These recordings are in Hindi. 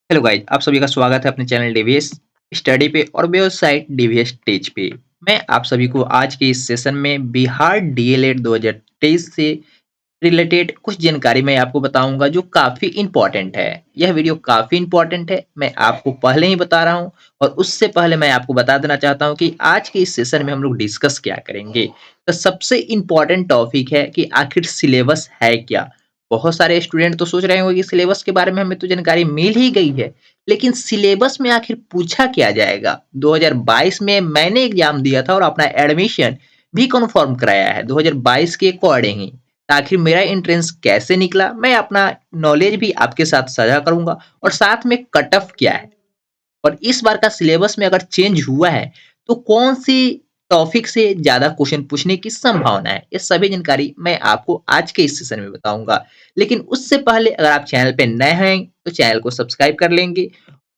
हेलो गाइस, आप सभी का स्वागत है अपने चैनल डीवीएस स्टडी पे और वेबसाइट डीवीएस टेच पे। मैं आप सभी को आज के इस सेशन में बिहार डीएलएड 2023 से रिलेटेड कुछ जानकारी मैं आपको बताऊंगा जो काफ़ी इम्पोर्टेंट है। यह वीडियो काफ़ी इम्पोर्टेंट है, मैं आपको पहले ही बता रहा हूँ। और उससे पहले मैं आपको बता देना चाहता हूँ कि आज के इस सेशन में हम लोग डिस्कस क्या करेंगे। तो सबसे इम्पोर्टेंट टॉपिक है कि आखिर सिलेबस है क्या। बहुत सारे स्टूडेंट तो सोच रहे होंगे कि सिलेबस के बारे में हमें तो जानकारी मिल ही गई है, लेकिन सिलेबस में आखिर पूछा क्या जाएगा। 2022 में मैंने एग्जाम दिया था और अपना एडमिशन भी कन्फर्म कराया है 2022 के अकॉर्डिंग ही। आखिर मेरा एंट्रेंस कैसे निकला, मैं अपना नॉलेज भी आपके साथ साझा करूंगा और साथ में कट ऑफ क्या है और इस बार का सिलेबस में अगर चेंज हुआ है तो कौन सी टॉपिक से ज्यादा क्वेश्चन पूछने की संभावना है। ये सभी जानकारी मैं आपको आज के इस सेशन में बताऊंगा। लेकिन उससे पहले अगर आप चैनल पे नए हैं तो चैनल को सब्सक्राइब कर लेंगे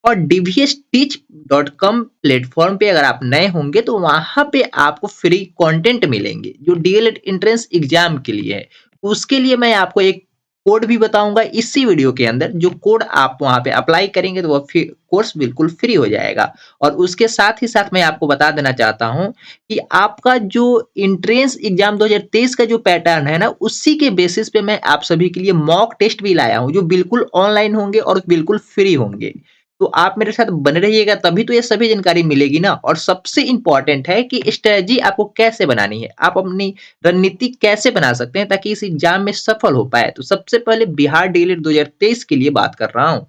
और dvsteach.com प्लेटफॉर्म पे अगर आप नए होंगे तो वहां पे आपको फ्री कंटेंट मिलेंगे जो डीएलएड एंट्रेंस एग्जाम के लिए है। उसके लिए मैं आपको एक कोड भी बताऊंगा इसी वीडियो के अंदर, जो कोड आप वहां पे अप्लाई करेंगे तो वह कोर्स बिल्कुल फ्री हो जाएगा। और उसके साथ ही साथ मैं आपको बता देना चाहता हूं कि आपका जो एंट्रेंस एग्जाम 2023 का जो पैटर्न है ना, उसी के बेसिस पे मैं आप सभी के लिए मॉक टेस्ट भी लाया हूं जो बिल्कुल ऑनलाइन होंगे और बिल्कुल फ्री होंगे। तो आप मेरे साथ बने रहिएगा, तभी तो ये सभी जानकारी मिलेगी ना। और सबसे इंपॉर्टेंट है कि स्ट्रेटजी आपको कैसे बनानी है, आप अपनी रणनीति कैसे बना सकते हैं ताकि इस एग्जाम में सफल हो पाए। तो सबसे पहले बिहार डीएलएड 2023 के लिए बात कर रहा हूँ।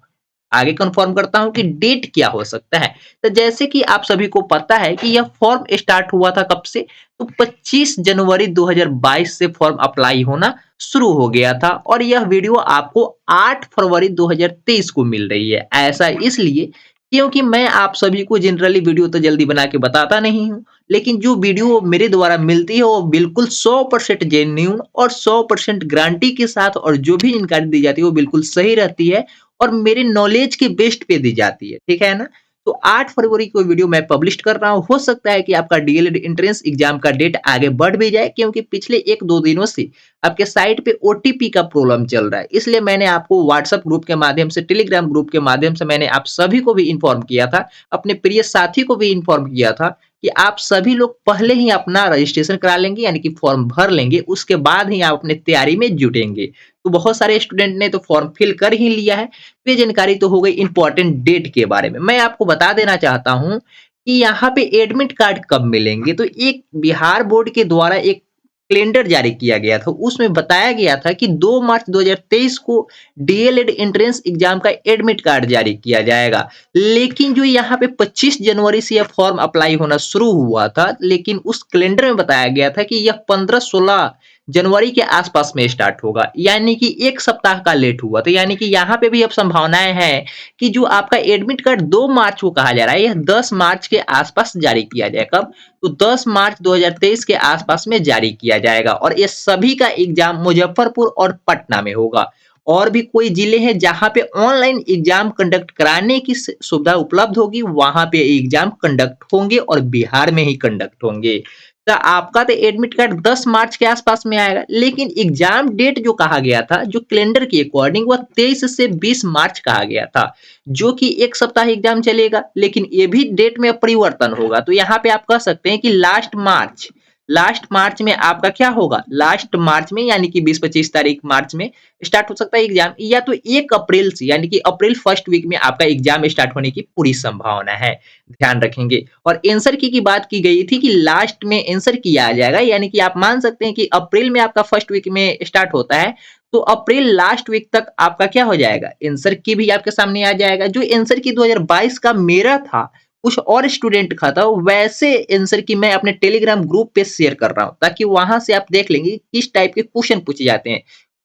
आगे कंफर्म करता हूं कि डेट क्या हो सकता है। तो जैसे कि आप सभी को पता है कि यह फॉर्म स्टार्ट हुआ था कब से, तो 25 जनवरी 2022 से फॉर्म अप्लाई होना शुरू हो गया था और यह वीडियो आपको 8 फरवरी 2023 को मिल रही है। ऐसा इसलिए क्योंकि मैं आप सभी को जनरली वीडियो तो जल्दी बना के बताता नहीं हूँ, लेकिन जो वीडियो मेरे द्वारा मिलती है वो बिल्कुल 100% जेन्युइन और 100% गारंटी के साथ, और जो भी जानकारी दी जाती है वो बिल्कुल सही रहती है और मेरे नॉलेज के बेस्ट पे दी जाती है, ठीक है ना। तो 8 फरवरी को वीडियो मैं पब्लिश कर रहा हूँ। हो सकता है कि आपका डीएलएड एंट्रेंस एग्जाम का डेट आगे बढ़ भी जाए, क्योंकि पिछले 1-2 दिनों से आपके साइट पे ओटीपी का प्रॉब्लम चल रहा है। इसलिए मैंने आपको व्हाट्सएप ग्रुप के माध्यम से, टेलीग्राम ग्रुप के माध्यम से मैंने आप सभी को भी इन्फॉर्म किया था, अपने प्रिय साथी को भी इन्फॉर्म किया था कि आप सभी लोग पहले ही अपना रजिस्ट्रेशन करा लेंगे, यानी कि फॉर्म भर लेंगे, उसके बाद ही आप अपने तैयारी में जुटेंगे। तो बहुत सारे स्टूडेंट ने तो फॉर्म फिल कर ही लिया है। तो ये जानकारी तो हो गई इंपॉर्टेंट डेट के बारे में। मैं आपको बता देना चाहता हूँ कि यहाँ पे एडमिट कार्ड कब मिलेंगे। तो एक बिहार बोर्ड के द्वारा एक कैलेंडर जारी किया गया था, उसमें बताया गया था कि 2 मार्च 2023 को डीएलएड एंट्रेंस एग्जाम का एडमिट कार्ड जारी किया जाएगा। लेकिन जो यहाँ पे 25 जनवरी से यह फॉर्म अप्लाई होना शुरू हुआ था, लेकिन उस कैलेंडर में बताया गया था कि यह 15-16 जनवरी के आसपास में स्टार्ट होगा, यानी कि 1 सप्ताह का लेट हुआ। तो यानी कि यहाँ पे भी अब संभावनाएं हैं कि जो आपका एडमिट कार्ड 2 मार्च को कहा जा रहा है, यह 10 मार्च के आसपास जारी किया जाए। कब? तो 10 मार्च 2023 के आसपास में जारी किया जाएगा और ये सभी का एग्जाम मुजफ्फरपुर और पटना में होगा। और भी कोई जिले हैं जहां पे ऑनलाइन एग्जाम कंडक्ट कराने की सुविधा उपलब्ध होगी, वहां पे एग्जाम कंडक्ट होंगे और बिहार में ही कंडक्ट होंगे। तो आपका तो एडमिट कार्ड 10 मार्च के आसपास में आएगा, लेकिन एग्जाम डेट जो कहा गया था, जो कैलेंडर के अकॉर्डिंग, वह 23 से 20 मार्च कहा गया था, जो कि 1 सप्ताह एग्जाम चलेगा। लेकिन ये भी डेट में परिवर्तन होगा। तो यहाँ पे आप कह सकते हैं कि लास्ट मार्च में आपका क्या होगा, लास्ट मार्च में यानी कि 20-25 तारीख मार्च में स्टार्ट हो सकता है एग्जाम, या तो 1 अप्रैल से यानी कि अप्रैल फर्स्ट वीक में आपका एग्जाम स्टार्ट होने की पूरी संभावना है। ध्यान रखेंगे। और आंसर की बात की गई थी कि लास्ट में आंसर किया आ जाएगा, यानी कि आप मान सकते हैं कि अप्रैल में आपका फर्स्ट वीक में स्टार्ट होता है, तो अप्रैल लास्ट वीक तक आपका क्या हो जाएगा, आंसर की भी आपके सामने आ जाएगा। जो आंसर की 2022 का मेरा था, कुछ और स्टूडेंट का था, वैसे आंसर की मैं अपने टेलीग्राम ग्रुप पे शेयर कर रहा हूँ, ताकि वहां से आप देख लेंगे किस टाइप के क्वेश्चन पूछे जाते हैं,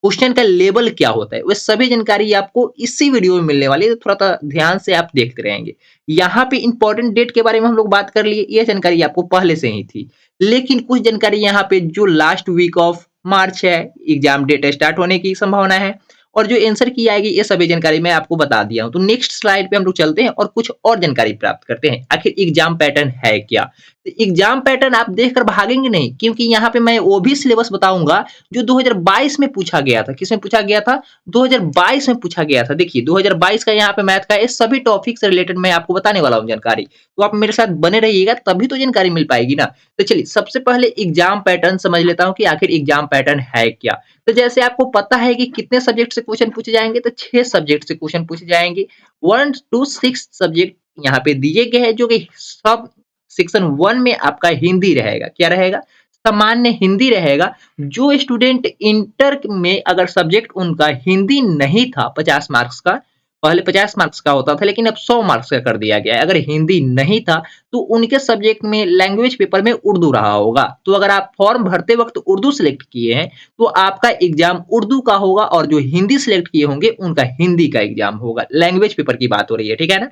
क्वेश्चन का लेवल क्या होता है। वह सभी जानकारी आपको इसी वीडियो में मिलने वाली है, तो थोड़ा सा ध्यान से आप देखते रहेंगे। यहाँ पे इंपॉर्टेंट डेट के बारे में हम लोग बात कर लिए, यह जानकारी आपको पहले से ही थी। लेकिन कुछ जानकारी यहाँ पे, जो लास्ट वीक ऑफ मार्च है, एग्जाम डेट स्टार्ट होने की संभावना है, और जो आंसर की आएगी, ये सभी जानकारी मैं आपको बता दिया हूं। तो नेक्स्ट स्लाइड पे हम लोग चलते हैं और कुछ और जानकारी प्राप्त करते हैं, आखिर एग्जाम पैटर्न है क्या। एग्जाम पैटर्न आप देखकर भागेंगे नहीं, क्योंकि यहाँ पे मैं वो भी सिलेबस बताऊंगा जो 2022 में पूछा गया था। किसमें पूछा गया था? 2022 में पूछा गया था। देखिए 2022 का यहाँ पे मैथ का ये सभी टॉपिक से रिलेटेड मैं आपको बताने वाला हूँ जानकारी, तो आप मेरे साथ बने रहिएगा तभी तो जानकारी मिल पाएगी ना। तो चलिए सबसे पहले एग्जाम पैटर्न समझ लेता हूँ कि आखिर एग्जाम पैटर्न है क्या। तो जैसे आपको पता है कि कितने सब्जेक्ट से क्वेश्चन पूछे जाएंगे, तो 6 सब्जेक्ट से क्वेश्चन पूछे जाएंगे। 1 to 6 सब्जेक्ट यहाँ पे दिए गए हैं, जो कि सब सेक्शन 1 में आपका हिंदी रहेगा। क्या रहेगा? सामान्य हिंदी रहेगा। जो स्टूडेंट इंटर में अगर सब्जेक्ट उनका हिंदी नहीं था 50 मार्क्स का, पहले 50 मार्क्स का होता था लेकिन अब 100 मार्क्स का कर दिया गया है। अगर हिंदी नहीं था तो उनके सब्जेक्ट में लैंग्वेज पेपर में उर्दू रहा होगा। तो अगर आप फॉर्म भरते वक्त उर्दू सिलेक्ट किए हैं तो आपका एग्जाम उर्दू का होगा, और जो हिंदी सिलेक्ट किए होंगे उनका हिंदी का एग्जाम होगा। लैंग्वेज पेपर की बात हो रही है, ठीक है ना।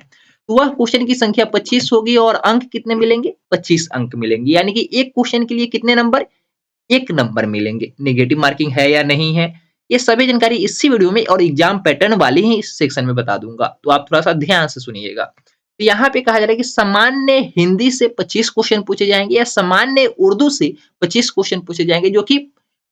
तो वह क्वेश्चन की संख्या 25 होगी और अंक कितने मिलेंगे? 25 अंक मिलेंगे। यानी कि एक क्वेश्चन के लिए कितने नंबर? 1 नंबर मिलेंगे। नेगेटिव मार्किंग है या नहीं है, ये सभी जानकारी इसी वीडियो में और एग्जाम पैटर्न वाले ही इस सेक्शन में बता दूंगा, तो आप थोड़ा सा ध्यान से सुनिएगा। तो यहाँ पे कहा जा रहा है कि सामान्य हिंदी से 25 क्वेश्चन पूछे जाएंगे या सामान्य उर्दू से 25 क्वेश्चन पूछे जाएंगे, जो कि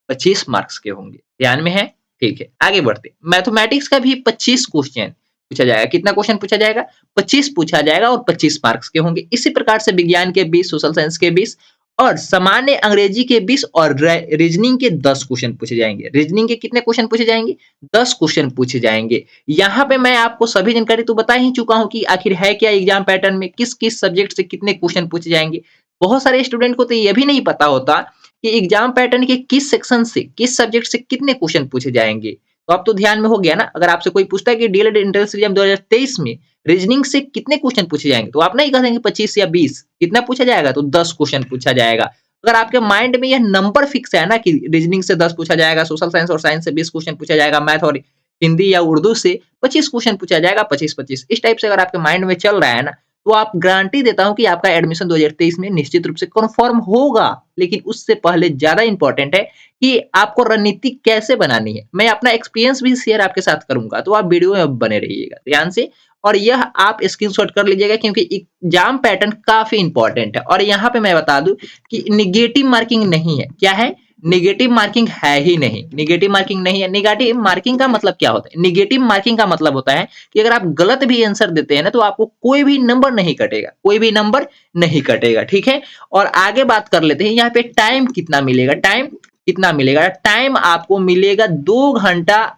25 मार्क्स के होंगे। ध्यान में है? ठीक है, आगे बढ़ते। मैथमेटिक्स का भी 25 क्वेश्चन पूछा जाएगा। कितना क्वेश्चन पूछा जाएगा? 25 पूछा जाएगा और 25 मार्क्स के होंगे। इसी प्रकार से विज्ञान के 20, सोशल साइंस के 20 और सामान्य अंग्रेजी के 20 और रीजनिंग के 10 क्वेश्चन पूछे जाएंगे। रीजनिंग के कितने क्वेश्चन पूछे जाएंगे? 10 क्वेश्चन पूछे जाएंगे। यहाँ पे मैं आपको सभी जानकारी तो बता ही चुका हूँ कि आखिर है क्या एग्जाम पैटर्न में, किस किस सब्जेक्ट से कितने क्वेश्चन पूछे जाएंगे। बहुत सारे स्टूडेंट को तो ये भी नहीं पता होता कि एग्जाम पैटर्न के किस सेक्शन से, किस सब्जेक्ट से कितने क्वेश्चन पूछे जाएंगे। तो अब तो ध्यान में हो गया ना। अगर आपसे कोई पूछता है कि डीएलएड एंट्रेंस एग्जाम 2023 में रीजनिंग से कितने क्वेश्चन पूछे जाएंगे, तो आप नहीं कह देंगे 25 या 20। कितना पूछा जाएगा? तो 10 क्वेश्चन पूछा जाएगा। अगर आपके माइंड में यह नंबर फिक्स है ना कि रीजनिंग से 10 पूछा जाएगा, सोशल साइंस और साइंस से 20 क्वेश्चन पूछा जाएगा, मैथ और हिंदी या उर्दू से 25 क्वेश्चन पूछा जाएगा, 25-25 इस टाइप से अगर आपके माइंड में चल रहा है ना, तो आप गारंटी देता हूं कि आपका एडमिशन 2023 में निश्चित रूप से कंफर्म होगा। लेकिन उससे पहले ज्यादा इंपॉर्टेंट है कि आपको रणनीति कैसे बनानी है। मैं अपना एक्सपीरियंस भी शेयर आपके साथ करूंगा, तो आप वीडियो में बने रहिएगा ध्यान से। और यह आप स्क्रीनशॉट कर लीजिएगा, क्योंकि एग्जाम पैटर्न काफी इंपॉर्टेंट है। और यहाँ पे मैं बता दूं कि निगेटिव मार्किंग नहीं है। क्या है? निगेटिव मार्किंग है ही नहीं। निगेटिव मार्किंग नहीं है। निगेटिव मार्किंग का मतलब क्या होता है? निगेटिव मार्किंग का मतलब होता है कि अगर आप गलत भी आंसर देते हैं ना, तो आपको कोई भी नंबर नहीं कटेगा, कोई भी नंबर नहीं कटेगा, ठीक है। और आगे बात कर लेते हैं, यहाँ पे टाइम कितना मिलेगा। टाइम कितना मिलेगा? टाइम आपको मिलेगा 2 घंटा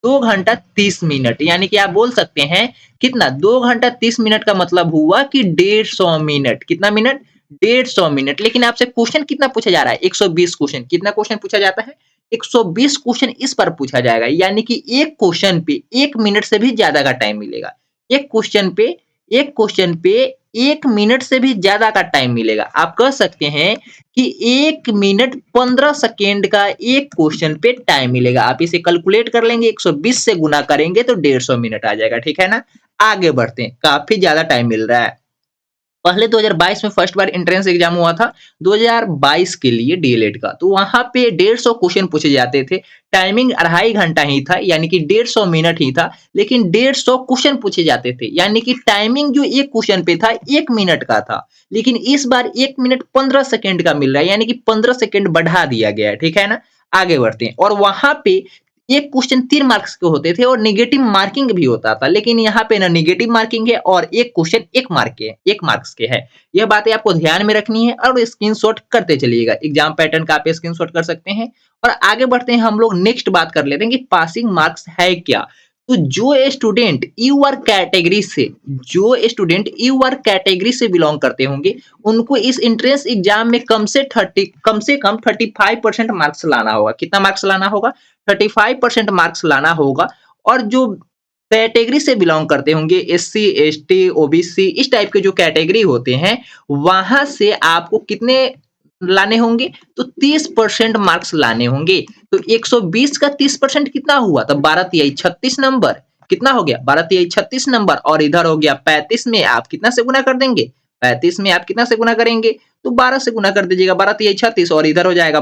2 घंटा 30 मिनट। यानी कि आप बोल सकते हैं कितना? 2 घंटा 30 मिनट का मतलब हुआ कि 150 मिनट। कितना मिनट? 150 मिनट। लेकिन आपसे क्वेश्चन कितना पूछा जा रहा है? 120 क्वेश्चन। कितना क्वेश्चन पूछा जाता है? 120 क्वेश्चन इस पर पूछा जाएगा। यानी कि एक क्वेश्चन पे 1 मिनट से भी ज्यादा का टाइम मिलेगा। एक क्वेश्चन पे एक क्वेश्चन पे 1 मिनट से भी ज्यादा का टाइम मिलेगा। आप कह सकते हैं कि 1 मिनट 15 सेकेंड का एक क्वेश्चन पे टाइम मिलेगा। आप इसे कैलकुलेट कर लेंगे, 120 से गुना करेंगे तो 150 मिनट आ जाएगा, ठीक है ना। आगे बढ़ते हैं, काफी ज्यादा टाइम मिल रहा है। पहले 2022 में फर्स्ट बार एंट्रेंस एग्जाम हुआ था 2022 के लिए डीएलएड का, तो वहां पे 150 क्वेश्चन पूछे जाते थे। टाइमिंग 2.5 घंटा ही था, यानी कि 150 मिनट ही था, लेकिन 150 क्वेश्चन पूछे जाते थे। यानी कि टाइमिंग जो एक क्वेश्चन पे था 1 मिनट का था, लेकिन इस बार 1 मिनट 15 सेकेंड का मिल रहा है, यानी कि 15 सेकेंड बढ़ा दिया गया है, ठीक है ना। आगे बढ़ते हैं। और वहां पे एक क्वेश्चन 3 मार्क्स के होते थे और नेगेटिव मार्किंग भी होता था, लेकिन यहाँ पे ना नेगेटिव मार्किंग है और एक क्वेश्चन 1 मार्क्स के है। यह बातें आपको ध्यान में रखनी है और स्क्रीनशॉट करते चलिएगा। एग्जाम पैटर्न का आप स्क्रीनशॉट कर सकते हैं। और आगे बढ़ते हैं, हम लोग नेक्स्ट बात कर लेते हैं कि पासिंग मार्क्स है क्या। तो जो स्टूडेंट यूआर कैटेगरी से बिलोंग करते होंगे, उनको इस एंट्रेंस एग्जाम में कम से कम 35% मार्क्स लाना होगा। कितना मार्क्स लाना होगा? 35% मार्क्स लाना होगा। और जो कैटेगरी से बिलोंग करते होंगे, एससी एसटी ओबीसी इस टाइप के जो कैटेगरी होते हैं, वहां से आपको कितने लाने होंगे? तो 30% मार्क्स लाने होंगे। तो 120 का 30% कितना हुआ? तो 12 तिहाई 36 नंबर। कितना हो गया? 12 तिहाई 36 नंबर। और इधर हो गया 35 में आप कितना से गुना कर देंगे? 35 में आप कितना से गुना करेंगे? तो 12 से गुना कर दीजिएगा। 12 तिहाई 36 और इधर हो जाएगा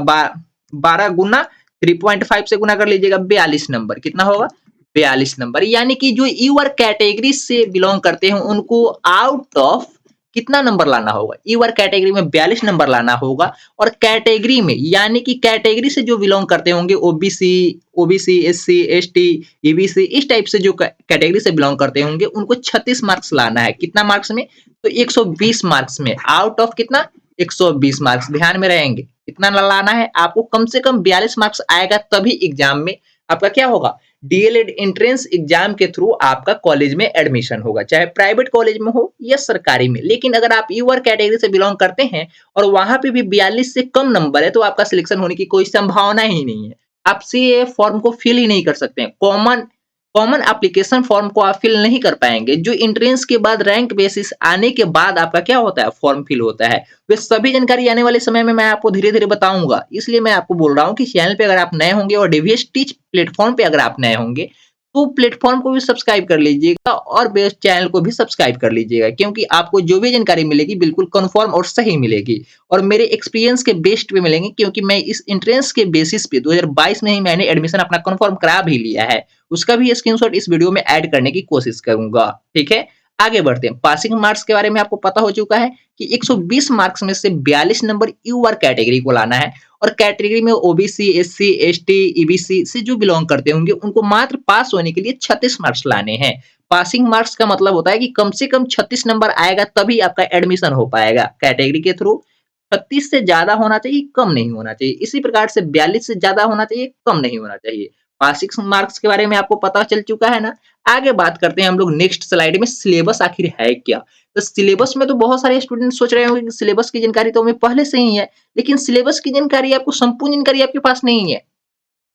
12 गुना 3.5 से गुना कर लीजिएगा, 42 नंबर। कितना होगा? 42 नंबर। यानी कि जो यूआर कैटेगरी से बिलोंग करते हैं, उनको आउट ऑफ कितना नंबर लाना होगा? ईवर कैटेगरी में 42 नंबर लाना होगा और कैटेगरी में यानी कि कैटेगरी से जो बिलॉन्ग करते होंगे ओबीसी, एससी, एसटी, ईबीसी इस टाइप से जो कैटेगरी से बिलॉन्ग करते होंगे उनको 36 मार्क्स लाना है। कितना मार्क्स में? तो 120 मार्क्स में आउट ऑफ कितना? 120 मार्क्स ध्यान में रहेंगे। कितना लाना है? आपको कम से कम 42 मार्क्स आएगा तभी एग्जाम में आपका क्या होगा? डीएलएड एंट्रेंस एग्जाम के थ्रू आपका कॉलेज में एडमिशन होगा, चाहे प्राइवेट कॉलेज में हो या सरकारी में। लेकिन अगर आप यूआर कैटेगरी से बिलोंग करते हैं और वहां पे भी 42 से कम नंबर है तो आपका सिलेक्शन होने की कोई संभावना ही नहीं है। आप सीए फॉर्म को फिल ही नहीं कर सकते हैं। कॉमन कॉमन एप्लीकेशन फॉर्म को आप फिल नहीं कर पाएंगे। जो एंट्रेंस के बाद रैंक बेसिस आने के बाद आपका क्या होता है? फॉर्म फिल होता है। वे सभी जानकारी आने वाले समय में मैं आपको धीरे-धीरे बताऊँगा। इसलिए मैं आपको बोल रहा हूँ कि चैनल पे अगर आप नए होंगे और डीवीएस टीच प्लेटफ़ॉर्म पे अगर आप नए होंगे, तो प्लेटफ़ॉर्म को भी सब्सक्राइब कर लीजिएगा और बेस चैनल को भी सब्सक्राइब कर लीजिएगा क्योंकि आपको जो भी जानकारी मिलेगी बिल्कुल कन्फर्म और सही मिलेगी और मेरे एक्सपीरियंस के बेस्ड पे मिलेंगे क्योंकि मैं इस एंट्रेंस के बेसिस पे 2022 में ही मैंने एडमिशन अपना कन्फर्म करा भी लिया है। उसका भी स्क्रीनशॉट इस वीडियो में ऐड करने की कोशिश करूँगा। ठीक है? आगे बढ़ते हैं। पासिंग मार्क्स के बारे में आपको पता हो चुका है कि 120 मार्क्स में से 42 नंबर यूआर कैटेगरी को लाना है और कैटेगरी में ओबीसी, एससी, एसटी, ईबीसी से जो बिलोंग करते होंगे उनको मात्र पास होने के लिए 36 मार्क्स लाने हैं। पासिंग मार्क्स का मतलब होता है कि कम से कम 36 नंबर आएगा तभी आपका एडमिशन हो पाएगा कैटेगरी के थ्रू। 36 से ज़्यादा होना चाहिए, कम नहीं होना चाहिए। इसी प्रकार से 42 से ज़्यादा होना चाहिए, कम नहीं होना चाहिए। पासिंग मार्क्स के बारे में आपको पता चल चुका है ना? आगे बात करते हैं हम लोग नेक्स्ट स्लाइड में सिलेबस आखिर है क्या? तो सिलेबस में तो बहुत सारे स्टूडेंट सोच रहे होंगे कि सिलेबस की जानकारी तो हमें पहले से ही है, लेकिन सिलेबस की जानकारी आपको संपूर्ण जानकारी आपके पास नहीं है।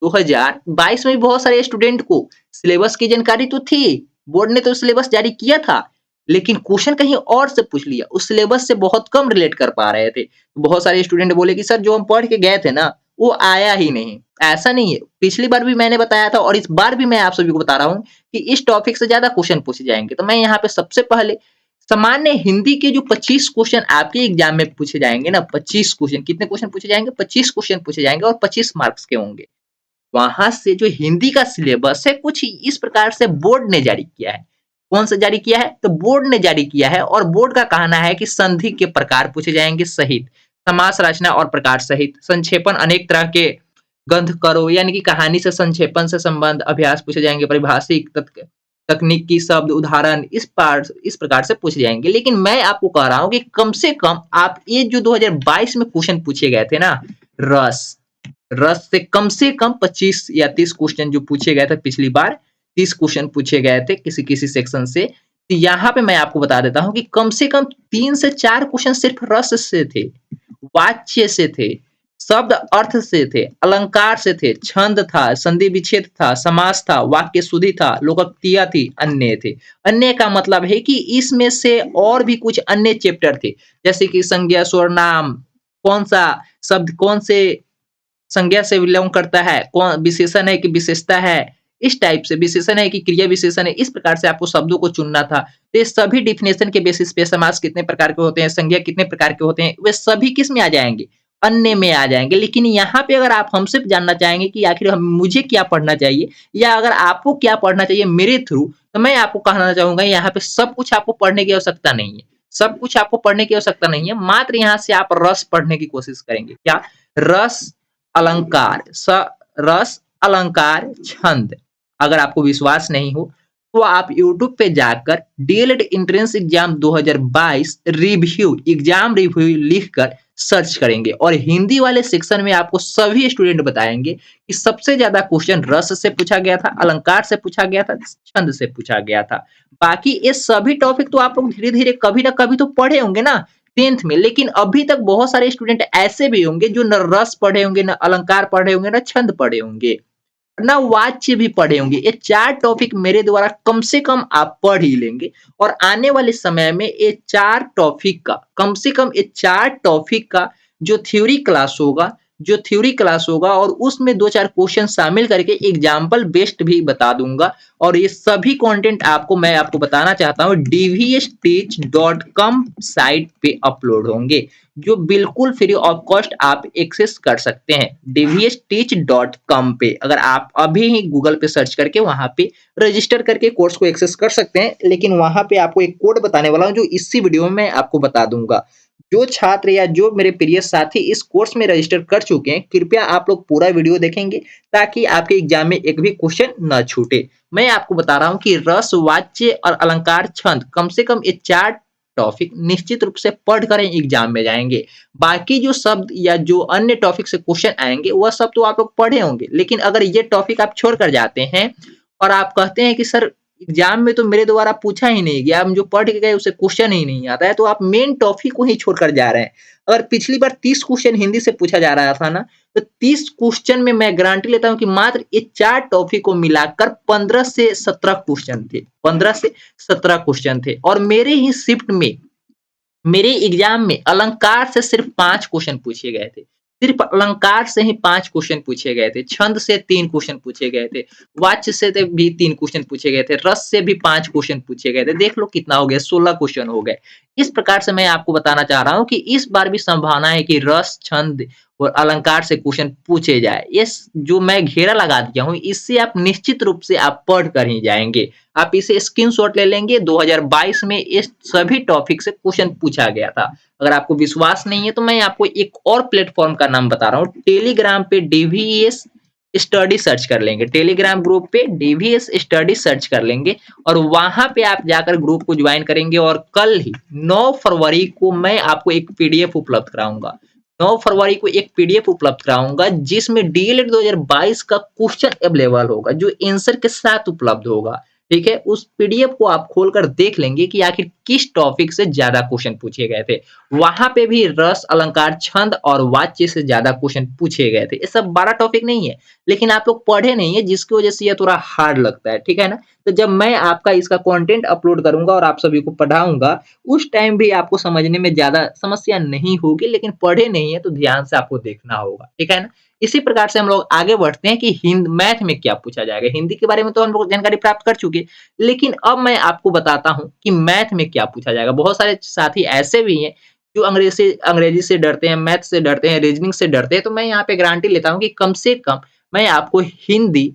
2022 में भी बहुत सारे स्टूडेंट को सिलेबस की जानकारी तो थी, बोर्ड ने तो सिलेबस जारी किया था, लेकिन क्वेश्चन कहीं और से पूछ लिया, उस सिलेबस से बहुत कम रिलेट कर पा रहे थे। बहुत सारे स्टूडेंट बोले कि सर जो हम पढ़ के गए थे ना, वो आया ही नहीं। ऐसा नहीं है, पिछली बार भी मैंने बताया था और इस बार भी मैं आप सभी को बता रहा हूँ कि इस टॉपिक से ज़्यादा क्वेश्चन पूछे जाएँगे। तो मैं यहाँ पे सबसे पहले सामान्य हिंदी के जो 25 क्वेश्चन आपके एग्जाम में पूछे जाएँगे ना, 25 क्वेश्चन कितने क्वेश्चन पूछे जाएँगे? 25 क्वेश्चन पूछे जाएँगे और 25 मार्क्स के होंगे। वहाँ से जो हिंदी का सिलेबस है कुछ इस प्रकार से बोर्ड ने जारी किया है। कौन सा जारी किया है? तो बोर्ड ने जारी किया है और बोर्ड का कहना है कि संधि के प्रकार पूछे जाएँगे सहित, समास रचना और प्रकार सहित, संक्षेपण अनेक तरह के ग्रंथ करो यानी कि कहानी से संक्षेपण से संबंध अभ्यास पूछे जाएँगे, पारिभाषिक तकनीकी शब्द उदाहरण इस प्रकार से पूछे जाएँगे। लेकिन मैं आपको कह रहा हूँ कि कम से कम आप ये जो 2022 में क्वेश्चन पूछे गए थे ना, रस रस से कम 25 या 30 क्वेश्चन जो पूछे गए थे पिछली बार 30 क्वेश्चन पूछे गए थे किसी किसी सेक्शन से। तो यहाँ पे मैं आपको बता देता हूँ कि कम से कम 3 से 4 क्वेश्चन सिर्फ रस से थे, वाच्य से थे, शब्द अर्थ से थे, अलंकार से थे, छंद था, संधि विच्छेद था, समास था, वाक्य शुद्धि था, लोकोक्तियाँ थी, अन्य थे। अन्य का मतलब है कि इसमें से और भी कुछ अन्य चैप्टर थे, जैसे कि संज्ञा, सर्वनाम, कौन-सा शब्द कौन से संज्ञा से बिलोंग करता है, कौन विशेषण है कि विशेषता है, इस टाइप से विशेषण है कि क्रिया विशेषण है, इस प्रकार से आपको शब्दों को चुनना था। तो ये सभी डेफिनेशन के बेसिस पे समास कितने प्रकार के होते हैं, संज्ञा कितने प्रकार के होते हैं, वे सभी किस में आ जाएँगे? अन्य में आ जाएँगे। लेकिन यहाँ पे अगर आप हमसे जानना चाहेंगे कि आखिर हम मुझे क्या पढ़ना चाहिए या अगर आपको क्या पढ़ना चाहिए मेरे थ्रू, तो मैं आपको कहना चाहूँगा यहाँ पे सब कुछ आपको पढ़ने की आवश्यकता नहीं है। सब कुछ आपको पढ़ने की आवश्यकता नहीं है, मात्र यहाँ से आप रस पढ़ने की कोशिश करेंगे। क्या? रस अलंकार रस अलंकार छंद। अगर आपको विश्वास नहीं हो तो आप यूट्यूब पे जाकर DElEd entrance exam 2022 review exam review लिखकर सर्च करेंगे और हिंदी वाले सेक्शन में आपको सभी स्टूडेंट बताएंगे कि सबसे ज्यादा क्वेश्चन रस से पूछा गया था, अलंकार से पूछा गया था, छंद से पूछा गया था। बाकी ये सभी टॉपिक तो आप लोग धीरे धीरे कभी ना कभी तो पढ़े होंगे ना 10th में, लेकिन अभी तक बहुत सारे स्टूडेंट ऐसे भी होंगे जो न रस पढ़े होंगे, न अलंकार पढ़े होंगे, न छंद पढ़े होंगे, न वाच्य भी पढ़े होंगे। ये 4 टॉपिक मेरे द्वारा कम से कम आप पढ़ ही लेंगे और आने वाले समय में ये 4 टॉपिक का कम से कम ये 4 टॉपिक का जो थ्योरी क्लास होगा जो थ्योरी क्लास होगा और उसमें 2-4 क्वेश्चन शामिल करके एग्जाम्पल बेस्ड भी बता दूंगा। और ये सभी कंटेंट मैं आपको बताना चाहता हूँ dvsteach.com साइट पे अपलोड होंगे, जो बिल्कुल फ्री ऑफ कॉस्ट आप एक्सेस कर सकते हैं dvsteach.com पे। अगर आप अभी ही गूगल पे सर्च करके वहां पे रजिस्टर करके कोर्स को एक्सेस कर सकते हैं, लेकिन वहां पे आपको एक कोड बताने वाला हूँ जो इसी वीडियो में आपको बता दूंगा। जो छात्र या जो मेरे प्रिय साथी इस कोर्स में रजिस्टर कर चुके हैं, कृपया आप लोग पूरा वीडियो देखेंगे ताकि आपके एग्जाम में एक भी क्वेश्चन न छूटे। मैं आपको बता रहा हूँ कि रस, वाच्य और अलंकार, छंद कम से कम ये 4 टॉपिक निश्चित रूप से पढ़ कर एग्जाम में जाएंगे। बाकी जो शब्द या जो अन्य टॉपिक से क्वेश्चन आएंगे वह सब तो आप लोग पढ़े होंगे, लेकिन अगर ये टॉपिक आप छोड़ कर जाते हैं और आप कहते हैं कि सर एग्जाम में तो मेरे द्वारा पूछा ही नहीं गया, हम जो पढ़ के गए उसे क्वेश्चन ही नहीं आता है, तो आप मेन टॉपिक को ही छोड़कर जा रहे हैं। अगर पिछली बार 30 क्वेश्चन हिंदी से पूछा जा रहा था ना, तो 30 क्वेश्चन में मैं गारंटी लेता हूं कि मात्र ये 4 टॉपिक को मिलाकर 15 से 17 क्वेश्चन थे। 15 से 17 क्वेश्चन थे और मेरे ही शिफ्ट में मेरे एग्जाम में अलंकार से सिर्फ 5 क्वेश्चन पूछे गए थे। सिर्फ अलंकार से ही 5 क्वेश्चन पूछे गए थे। छंद से 3 क्वेश्चन पूछे गए थे। वाच्य से भी 3 क्वेश्चन पूछे गए थे। रस से भी 5 क्वेश्चन पूछे गए थे। देख लो कितना हो गया, 16 क्वेश्चन हो गए। इस प्रकार से मैं आपको बताना चाह रहा हूं कि इस बार भी संभावना है कि रस, छंद और अलंकार से क्वेश्चन पूछे जाए। इस जो मैं घेरा लगा दिया हूं, इससे आप निश्चित रूप से आप पढ़ कर ही जाएंगे। आप इसे स्क्रीनशॉट ले लेंगे। 2022 में इस सभी टॉपिक से क्वेश्चन पूछा गया था। अगर आपको विश्वास नहीं है तो मैं आपको एक और प्लेटफॉर्म का नाम बता रहा हूँ। टेलीग्राम पे डीवीएस स्टडी सर्च कर लेंगे। टेलीग्राम ग्रुप पे डीवीएस स्टडी सर्च कर लेंगे और वहां पे आप जाकर ग्रुप को ज्वाइन करेंगे और कल ही 9 फरवरी को मैं आपको एक पीडीएफ उपलब्ध कराऊंगा। 9 फरवरी को एक पीडीएफ उपलब्ध कराऊंगा जिसमें डीएलएड 2022 का क्वेश्चन अवेलेबल होगा, जो आंसर के साथ उपलब्ध होगा। ठीक है, उस पीडीएफ को आप खोलकर देख लेंगे कि आखिर किस टॉपिक से ज्यादा क्वेश्चन पूछे गए थे। वहां पे भी रस, अलंकार, छंद और वाच्य से ज्यादा क्वेश्चन पूछे गए थे। ये सब 12 टॉपिक नहीं है, लेकिन आप लोग पढ़े नहीं है, जिसकी वजह से ये थोड़ा हार्ड लगता है। ठीक है ना? तो जब मैं आपका इसका कंटेंट अपलोड करूंगा और आप सभी को पढ़ाऊंगा, उस टाइम भी आपको समझने में ज्यादा समस्या नहीं होगी, लेकिन पढ़े नहीं है तो ध्यान से आपको देखना होगा। ठीक है ना? इसी प्रकार से हम लोग आगे बढ़ते हैं कि हिंद मैथ में क्या पूछा जाएगा। हिंदी के बारे में तो हम लोग जानकारी प्राप्त कर चुके, लेकिन अब मैं आपको बताता हूं कि मैथ में क्या पूछा जाएगा। बहुत सारे साथी ऐसे भी हैं जो अंग्रेजी से डरते हैं, मैथ से डरते हैं, रीजनिंग से डरते हैं, तो मैं यहाँ पे गारंटी लेता हूँ कि कम से कम मैं आपको हिंदी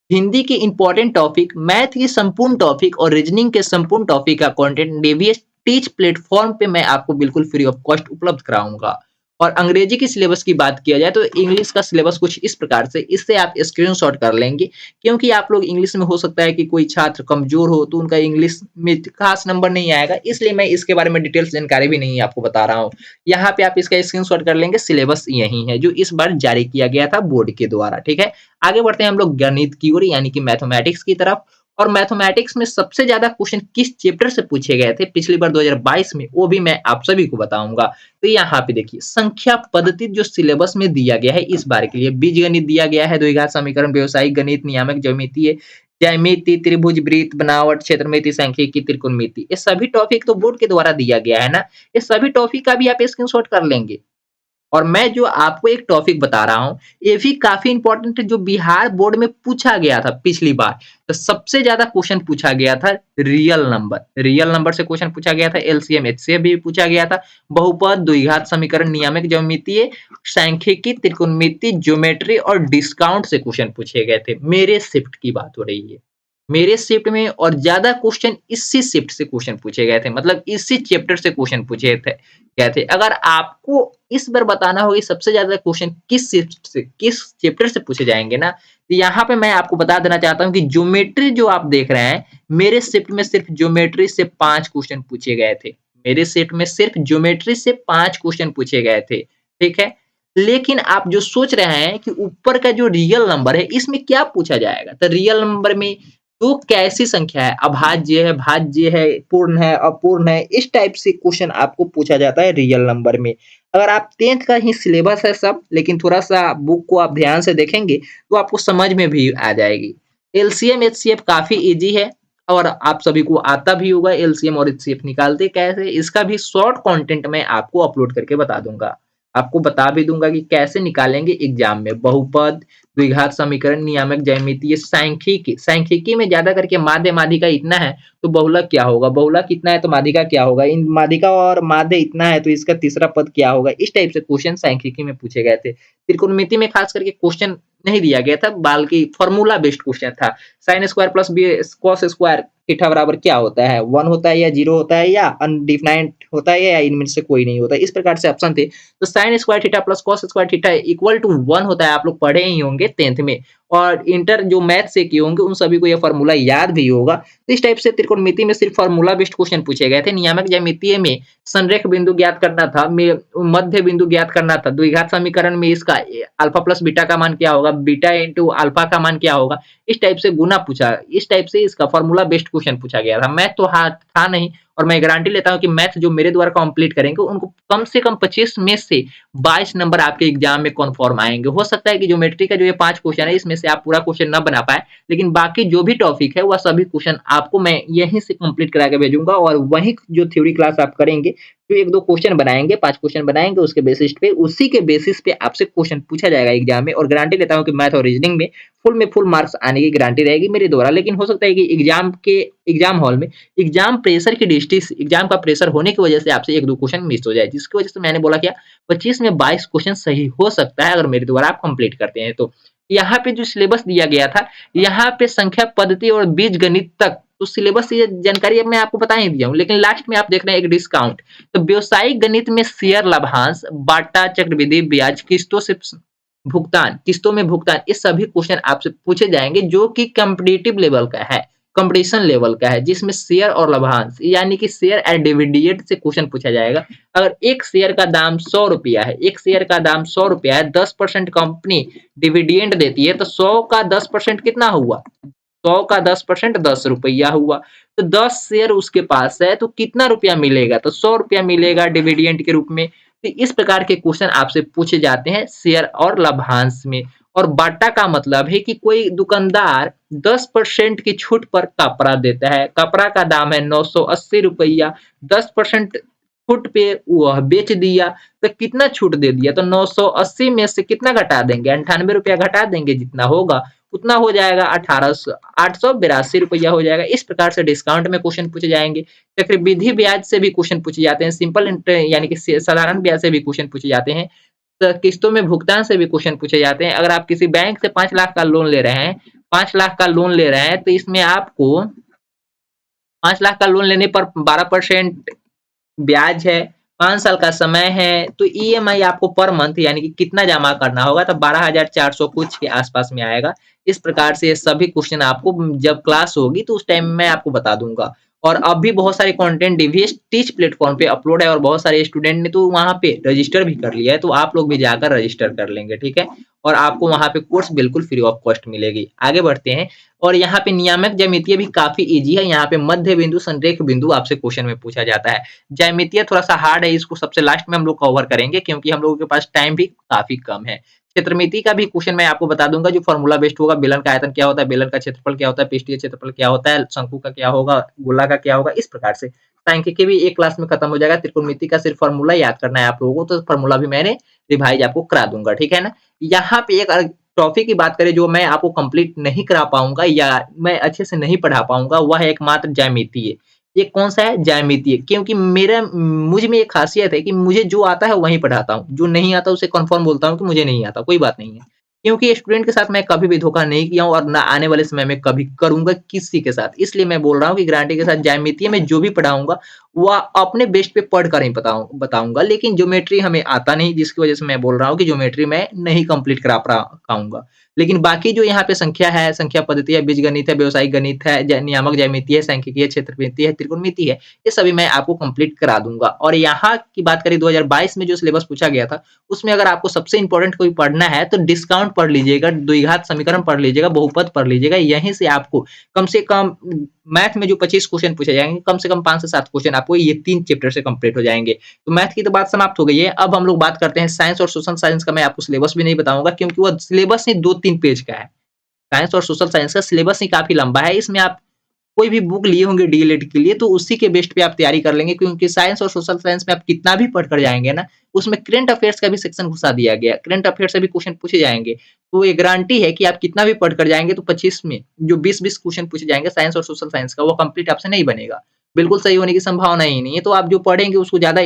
हिंदी के इंपॉर्टेंट टॉपिक, मैथ की संपूर्ण टॉपिक और रीजनिंग के संपूर्ण टॉपिक का कंटेंट डीवीएस टीच प्लेटफॉर्म पे मैं आपको बिल्कुल फ्री ऑफ कॉस्ट उपलब्ध कराऊंगा। और अंग्रेजी की सिलेबस की बात किया जाए तो इंग्लिश का सिलेबस कुछ इस प्रकार से, इससे आप स्क्रीनशॉट कर लेंगे, क्योंकि आप लोग इंग्लिश में हो सकता है कि कोई छात्र कमजोर हो तो उनका इंग्लिश में खास नंबर नहीं आएगा, इसलिए मैं इसके बारे में डिटेल्स जानकारी भी नहीं आपको बता रहा हूँ। यहाँ पे आप इसका स्क्रीनशॉट कर लेंगे। सिलेबस यही है जो इस बार जारी किया गया था बोर्ड के द्वारा। ठीक है, आगे बढ़ते हैं हम लोग गणित की ओर, यानी कि मैथमेटिक्स की तरफ। और मैथमेटिक्स में सबसे ज्यादा क्वेश्चन किस चैप्टर से पूछे गए थे पिछली बार 2022 में, वो भी मैं आप सभी को बताऊंगा। तो यहाँ पे देखिए, संख्या पद्धति जो सिलेबस में दिया गया है इस बार के लिए, बीज गणित दिया गया है, द्विघात समीकरण, व्यवसायिक गणित, नियामक ज्यामितीय, ज्यामिति, त्रिभुज, वृत्त, बनावट, क्षेत्रमिति, सांख्यिकी, त्रिकोणमिति, ये सभी टॉपिक तो बोर्ड के द्वारा दिया गया है ना। ये सभी टॉपिक का भी आप स्क्रीनशॉट कर लेंगे। और मैं जो आपको एक टॉपिक बता रहा हूँ, ये भी काफी इंपॉर्टेंट है, जो बिहार बोर्ड में पूछा गया था पिछली बार। तो सबसे ज्यादा क्वेश्चन पूछा गया था रियल नंबर। रियल नंबर से क्वेश्चन पूछा गया था, एलसीएम एचसीएफ भी पूछा गया था, बहुपद, द्विघात समीकरण, नियामक ज्यामितीय, सांख्यिकी, त्रिकोणमिति, ज्योमेट्री और डिस्काउंट से क्वेश्चन पूछे गए थे। मेरे शिफ्ट की बात हो रही है, मेरे शिफ्ट में, और ज्यादा क्वेश्चन इसी शिफ्ट से क्वेश्चन पूछे गए थे, मतलब इसी चैप्टर से क्वेश्चन पूछे थे गए थे। अगर आपको इस बार बताना होगा सबसे ज्यादा क्वेश्चन किस शिफ्ट से, किस चैप्टर से पूछे जाएंगे ना, तो यहाँ पे मैं आपको बता देना चाहता हूँ कि ज्योमेट्री जो आप देख रहे हैं, मेरे शिफ्ट में सिर्फ ज्योमेट्री से 5 क्वेश्चन पूछे गए थे। मेरे शिफ्ट में सिर्फ ज्योमेट्री से 5 क्वेश्चन पूछे गए थे। ठीक है, लेकिन आप जो सोच रहे हैं कि ऊपर का जो रियल नंबर है इसमें क्या पूछा जाएगा, तो रियल नंबर में तो कैसी संख्या है, अभाज्य है, भाज्य है, पूर्ण है, अपूर्ण है, इस टाइप से क्वेश्चन आपको पूछा जाता है रियल नंबर में। अगर आप 10th का ही सिलेबस है सब, लेकिन थोड़ा सा बुक को आप ध्यान से देखेंगे तो आपको समझ में भी आ जाएगी। एलसीएम एचसीएफ काफी इजी है और आप सभी को आता भी होगा एलसीएम और एचसीएफ निकालते कैसे, इसका भी शॉर्ट कंटेंट मैं आपको अपलोड करके बता दूंगा। आपको बता भी दूंगा कि कैसे निकालेंगे एग्जाम में बहुपद, द्विघात समीकरण, नियामक ज्यामितीय, सांख्यिकी। सांख्यिकी में ज्यादा करके माध्य माध्यिका इतना है तो बहुलक क्या होगा, बहुलक इतना है तो माध्यिका क्या होगा, इन माध्यिका और माध्य इतना है तो इसका तीसरा पद क्या होगा। इस टाइप से क्वेश्चन सांख्यिकी में पूछे गए थे। त्रिकोणमिति में खास करके क्वेश्चन नहीं दिया गया था, बल्कि फॉर्मूला बेस्ड क्वेश्चन था। Sine square plus B cos square theta बराबर क्या होता है, 1 होता है या 0 होता है या अनडिफाइंड होता है या इनमें से कोई नहीं होता। इस प्रकार से ऑप्शन थे। तो sine square theta plus cos square theta equal to 1 होता है, आप लोग पढ़े ही होंगे 10th में, और इंटर जो मैथ से किए होंगे उन सभी को यह फॉर्मूला याद भी होगा। तो इस टाइप से त्रिकोणमिति में सिर्फ फॉर्मूला बेस्ड क्वेश्चन पूछे गए थे। नियामक ज्यामितीय में संरेख बिंदु ज्ञात करना था, मध्य बिंदु ज्ञात करना था, द्विघात समीकरण में इसका अल्फा प्लस बीटा का मान क्या होगा, बीटा इंटू अल्फा का मान क्या होगा, इस टाइप से गुना पूछा, इस टाइप से इसका फॉर्मूला बेस्ड क्वेश्चन पूछा गया था। मैथ तो था नहीं, और मैं गारंटी लेता हूं कि मैथ जो मेरे द्वारा कंप्लीट करेंगे उनको कम से कम 25 में से 22 नंबर आपके एग्जाम में कन्फर्म आएंगे। हो सकता है कि ज्योमेट्री का जो ये 5 क्वेश्चन है इसमें से आप पूरा क्वेश्चन न बना पाए, लेकिन बाकी जो भी टॉपिक है वह सभी क्वेश्चन आपको मैं यहीं से कंप्लीट करा के भेजूंगा, और वहीं जो थ्योरी क्लास आप करेंगे, जो एक दो क्वेश्चन बनाएंगे, 5 क्वेश्चन बनाएंगे, उसके बेसिस पे, उसी के बेसिस पे आपसे क्वेश्चन पूछा जाएगा एग्जाम में। और गारंटी लेता हूं कि मैथ और रीजनिंग में फुल मार्क्स आने की गारंटी रहेगी मेरे द्वारा। लेकिन हो सकता है कि एग्जाम हॉल में एग्जाम प्रेशर की दृष्टि से, एग्जाम का प्रेशर होने की वजह से आपसे एक दो क्वेश्चन मिस हो जाए, जिसकी वजह से मैंने बोला क्या 25 में 22 क्वेश्चन सही हो सकता है अगर मेरे द्वारा आप कंप्लीट करते हैं तो। यहाँ पे जो सिलेबस दिया गया था, यहाँ पे संख्या पद्धति और बीज गणित तक तो सिलेबस की जानकारी अब मैं आपको बता ही दिया हूँ, लेकिन लास्ट में आप देख रहे हैं एक डिस्काउंट। तो व्यवसायिक गणित में शेयर लाभांश, बाटा, चक्रवृद्धि ब्याज, किस्तों में भुगतान, ये सभी क्वेश्चन आपसे पूछे जाएंगे जो कि कॉम्पिटिटिव लेवल का है, कंपटीशन लेवल का है, जिसमें शेयर और लाभांश यानी कि शेयर एंड डिविडेंड से क्वेश्चन पूछा जाएगा। अगर एक शेयर का दाम 100 रुपया है, एक शेयर का दाम 100 रुपया है, 10% कंपनी डिविडेंड देती है, तो 100 का 10% कितना हुआ, 100 का 10% 10 रुपया हुआ। तो 10 शेयर उसके पास है तो कितना रुपया मिलेगा, तो 100 रुपया मिलेगा डिविडेंड के रूप में। तो इस प्रकार के क्वेश्चन आपसे पूछे जाते हैं शेयर और लाभांश में। और बाटा का मतलब है कि कोई दुकानदार 10% की छूट पर कपड़ा देता है, कपड़ा का दाम है 980 रुपया, 10% छूट पे वह बेच दिया, तो कितना छूट दे दिया, तो 980 में से कितना घटा देंगे, 98 रुपया घटा देंगे, जितना होगा उतना हो जाएगा 882 रुपया हो जाएगा। इस प्रकार से डिस्काउंट में क्वेश्चन पूछे जाएंगे। चक्रवृद्धि ब्याज से भी क्वेश्चन पूछे जाते हैं, सिंपल यानी कि साधारण ब्याज से भी क्वेश्चन पूछे जाते हैं, तो किस्तों में भुगतान से भी क्वेश्चन पूछे जाते हैं। अगर आप किसी बैंक से 5 लाख का लोन ले रहे हैं, 5 लाख का लोन ले रहे हैं, तो इसमें आपको 5 लाख का लोन लेने पर 12% ब्याज है, 5 साल का समय है, तो ईएमआई आपको पर मंथ यानी कि कितना जमा करना होगा, तो 12,400 कुछ के आसपास में आएगा। इस प्रकार से ये सभी क्वेश्चन आपको जब क्लास होगी तो उस टाइम मैं आपको बता दूंगा। और अब भी बहुत सारे कंटेंट डीवीएस टीच प्लेटफॉर्म पे अपलोड है, और बहुत सारे स्टूडेंट ने तो वहां पे रजिस्टर भी कर लिया है, तो आप लोग भी जाकर रजिस्टर कर लेंगे, ठीक है। और आपको वहां पे कोर्स बिल्कुल फ्री ऑफ कॉस्ट मिलेगी। आगे बढ़ते हैं। और यहाँ पे नियामक ज्यामितीय भी काफी इजी है। यहाँ पे मध्य बिंदु, संरेख बिंदु आपसे क्वेश्चन में पूछा जाता है। ज्यामितीय थोड़ा सा हार्ड है, इसको सबसे लास्ट में हम लोग कवर करेंगे क्योंकि हम लोगों के पास टाइम भी काफी कम है। क्षेत्रमिति का भी क्वेश्चन मैं आपको बता दूंगा जो फॉर्मूला बेस्ड होगा। बेलन का आयतन क्या होता है, बेलन का क्षेत्रफल क्या होता है, पृष्ठीय क्षेत्रफल क्या होता है, शंकु का क्या होगा, गोला का क्या होगा, इस प्रकार से। सांख्यिकी भी एक क्लास में खत्म हो जाएगा। त्रिकोणमिति का सिर्फ फॉर्मूला याद करना है आप लोगों को, तो फॉर्मूला भी मैंने रिवाइज आपको करा दूंगा, ठीक है ना। यहाँ पे एक टॉपिक की बात करें जो मैं आपको कंप्लीट नहीं करा पाऊंगा या मैं अच्छे से नहीं पढ़ा पाऊंगा, वह है एकमात्र ज्यामितीय। ये कौन सा है, ज्यामितीय, क्योंकि मेरा मुझ में एक खासियत है कि मुझे जो आता है वही पढ़ाता हूँ, जो नहीं आता उसे कन्फर्म बोलता हूँ कि मुझे नहीं आता, कोई बात नहीं है। क्योंकि स्टूडेंट के साथ मैं कभी भी धोखा नहीं किया हूँ और ना आने वाले समय में कभी करूंगा किसी के साथ। इसलिए मैं बोल रहा हूँ कि गारंटी के साथ ज्यामितीय में जो भी पढ़ाऊंगा वह अपने बेस्ट पे पढ़ कर ही बताऊंगा। लेकिन ज्योमेट्री हमें आता नहीं, जिसकी वजह से मैं बोल रहा हूँ कि ज्योमेट्री मैं नहीं कंप्लीट करा पाऊंगा। लेकिन बाकी जो यहाँ पे संख्या है, संख्या पद्धति है, बीजगणित है, व्यवसायिक गणित है, नियामक ज्यामिति है, सांख्यिकी है, क्षेत्रमिति है, त्रिकोणमिति है, ये सभी मैं आपको कंप्लीट करा दूंगा। और यहाँ की बात करें 2022 में जो सिलेबस पूछा गया था, उसमें अगर आपको सबसे इंपॉर्टेंट कोई पढ़ना है तो डिस्काउंट पढ़ लीजिएगा, द्विघात समीकरण पढ़ लीजिएगा, बहुपद पढ़ लीजिएगा। यहीं से आपको कम से कम मैथ में जो 25 क्वेश्चन पूछे जाएंगे, कम से कम 5 से 7 क्वेश्चन आपको ये 3 चैप्टर से कंप्लीट हो जाएंगे। तो मैथ की तो बात समाप्त हो गई है। अब हम लोग बात करते हैं साइंस और सोशल साइंस का। मैं आपको सिलेबस भी नहीं बताऊंगा क्योंकि वो सिलेबस ही 2-3 पेज का है। साइंस और सोशल साइंस का सिलेबस ही काफी लंबा है। इसमें आप कोई भी बुक लिए होंगे डीएलएड के लिए तो उसी के बेस्ट पे आप तैयारी कर लेंगे, क्योंकि साइंस और सोशल साइंस में आप कितना भी पढ़कर जाएँगे ना, उसमें करंट अफेयर्स का भी सेक्शन घुसा दिया गया है। करंट अफेयर्स से भी क्वेश्चन पूछे जाएँगे। तो ये गारंटी है कि आप कितना भी पढ़कर जाएँगे तो 25 में जो 20-20 क्वेश्चन पूछे जाएँगे साइंस और सोशल साइंस का, वो कंप्लीट आपसे नहीं बनेगा। बिल्कुल सही होने की संभावना ही नहीं है। तो आप जो पढ़ेंगे उसको ज़्यादा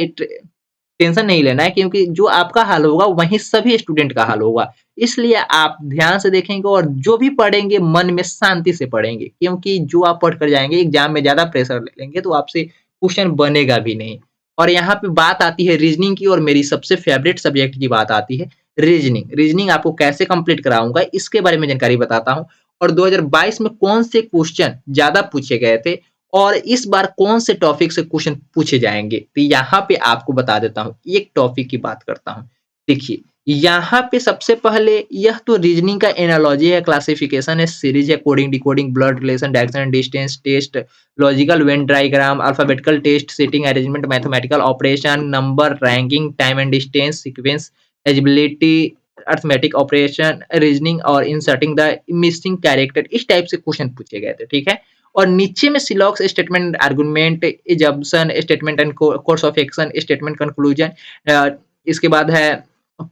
टेंशन नहीं लेना है, क्योंकि जो आपका हाल होगा वहीं सभी स्टूडेंट का हाल होगा। इसलिए आप ध्यान से देखेंगे और जो भी पढ़ेंगे मन में शांति से पढ़ेंगे, क्योंकि जो आप पढ़ कर जाएँगे एग्ज़ाम में ज़्यादा प्रेशर ले लेंगे तो आपसे क्वेश्चन बनेगा भी नहीं। और यहाँ पे बात आती है रीज़निंग की, और मेरी सबसे फ़ेवरेट सब्जेक्ट की बात आती है रीज़निंग। रीज़निंग आपको कैसे कंप्लीट कराऊँगा इसके बारे में जानकारी बताता हूँ, और 2022 में कौन से क्वेश्चन ज़्यादा पूछे गए थे और इस बार कौन से टॉपिक से क्वेश्चन पूछे जाएँगे, तो यहाँ पे आपको बता देता हूँ। एक टॉपिक की बात करता हूँ। देखिए, यहाँ पे सबसे पहले यह तो रीज़निंग का एनालॉजी है, क्लासिफिकेशन है, सीरीज़ है, coding, decoding, blood relation, direction and distance test, logical when diagram, alphabetical test, setting arrangement, mathematical operation, number, ranking, time and distance, sequence, eligibility, arithmetic operation, reasoning और इंसर्टिंग द मिसिंग कैरेक्टर, इस टाइप से क्वेश्चन पूछे गए थे, ठीक है? और नीचे में syllogism statement argument assumption statement and course of action statement conclusion, इसके बाद है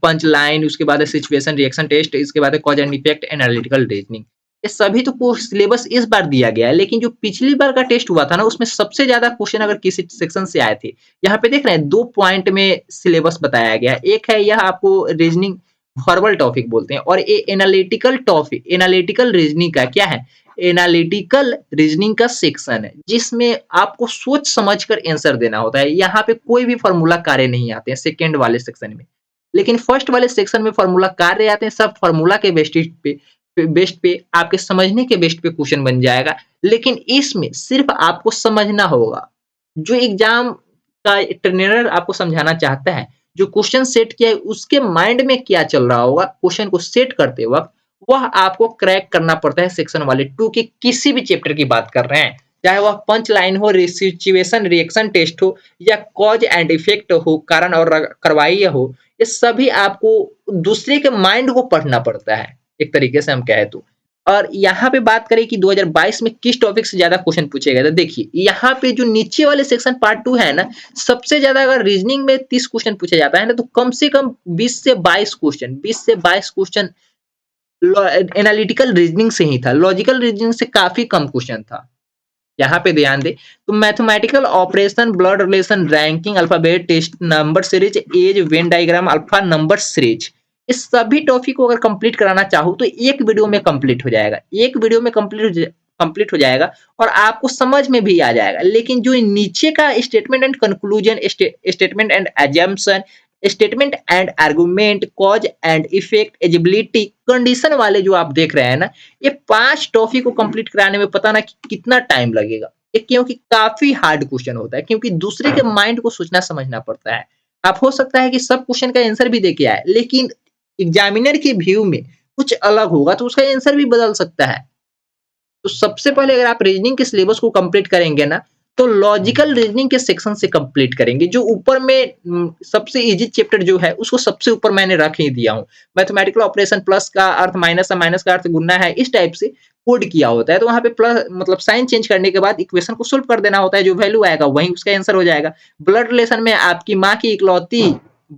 पंच लाइन, उसके बाद है सिचुएशन रिएक्शन टेस्ट, इसके बाद है cause and effect analytical reasoning. ये सभी तो सिलेबस इस बार दिया गया है, लेकिन जो पिछली बार का टेस्ट हुआ था ना उसमें सबसे ज्यादा क्वेश्चन अगर किसी सेक्शन से आए थे, यहाँ पे देख रहे हैं 2 पॉइंट में सिलेबस बताया गया है। एक है यह आपको रीजनिंग फॉर्मल टॉपिक बोलते हैं, और ये एनालिटिकल टॉपिक, एनालिटिकल रीजनिंग का क्या है, एनालिटिकल रीजनिंग का सेक्शन है जिसमें आपको सोच समझकर आंसर देना होता है। यहाँ पे कोई भी फॉर्मूला कार्य नहीं आते हैं सेकंड वाले सेक्शन में, लेकिन फर्स्ट वाले सेक्शन में फॉर्मूला कार्य आते हैं। सब फॉर्मूला के बेस्ट पे आपके समझने के बेस्ट पे क्वेश्चन बन जाएगा, लेकिन इसमें सिर्फ आपको समझना होगा। जो एग्जाम का ट्रेनर आपको समझाना चाहता है, जो क्वेश्चन सेट किया है उसके माइंड में क्या चल रहा होगा क्वेश्चन को सेट करते वक्त, वह आपको क्रैक करना पड़ता है। सेक्शन वाले 2 के किसी भी चैप्टर की बात कर रहे हैं, चाहे वह पंच लाइन हो, सिचुएशन रिएक्शन टेस्ट हो, या कॉज एंड इफेक्ट हो, कारण और कार्रवाई हो, ये सभी आपको दूसरे के माइंड को पढ़ना पड़ता है, एक तरीके से हम कहें तो। और यहाँ पे बात करें कि 2022 में किस टॉपिक से ज्यादा क्वेश्चन पूछे गए, तो देखिए यहाँ पे जो नीचे वाले सेक्शन पार्ट 2 है ना, सबसे ज्यादा अगर रीजनिंग में 30 क्वेश्चन पूछा जाता है ना, तो कम से कम 20 से 22 क्वेश्चन एनालिटिकल रीजनिंग से ही था। लॉजिकल रीजनिंग से काफी कम क्वेश्चन था। यहाँ पे ध्यान दें तो mathematical operation, blood relation, ranking, alphabet test, number series, age, Venn diagram, alpha number series, इस सभी टॉपिक को अगर कंप्लीट कराना चाहूँ तो एक वीडियो में कंप्लीट हो जाएगा। एक वीडियो में कंप्लीट हो जाएगा और आपको समझ में भी आ जाएगा। लेकिन जो नीचे का statement and conclusion, statement and assumption, statement and argument, cause and effect, eligibility, condition वाले जो आप देख रहे हैं ना, ये 5 टॉपिक को कंप्लीट कराने में पता ना कितना टाइम लगेगा। ये क्योंकि काफी हार्ड क्वेश्चन होता है, क्योंकि दूसरे के माइंड को सोचना समझना पड़ता है। आप हो सकता है कि सब क्वेश्चन का आंसर भी देके आए, लेकिन एग्जामिनर की व्यू में कुछ अलग होगा तो उसका आंसर भी बदल सकता है। तो सबसे पहले अगर आप रीजनिंग के सिलेबस को कंप्लीट करेंगे ना, तो लॉजिकल रीजनिंग के सेक्शन से कंप्लीट करेंगे। जो ऊपर में सबसे इजी चैप्टर जो है उसको सबसे ऊपर मैंने रख ही दिया हूँ। मैथमेटिकल ऑपरेशन, प्लस का अर्थ माइनस है, माइनस का अर्थ गुना है, इस टाइप से कोड किया होता है। तो वहाँ पे प्लस मतलब साइन चेंज करने के बाद इक्वेशन को सोल्व कर देना होता है, जो वैल्यू आएगा वही उसका आंसर हो जाएगा। ब्लड रिलेशन में आपकी माँ की इकलौती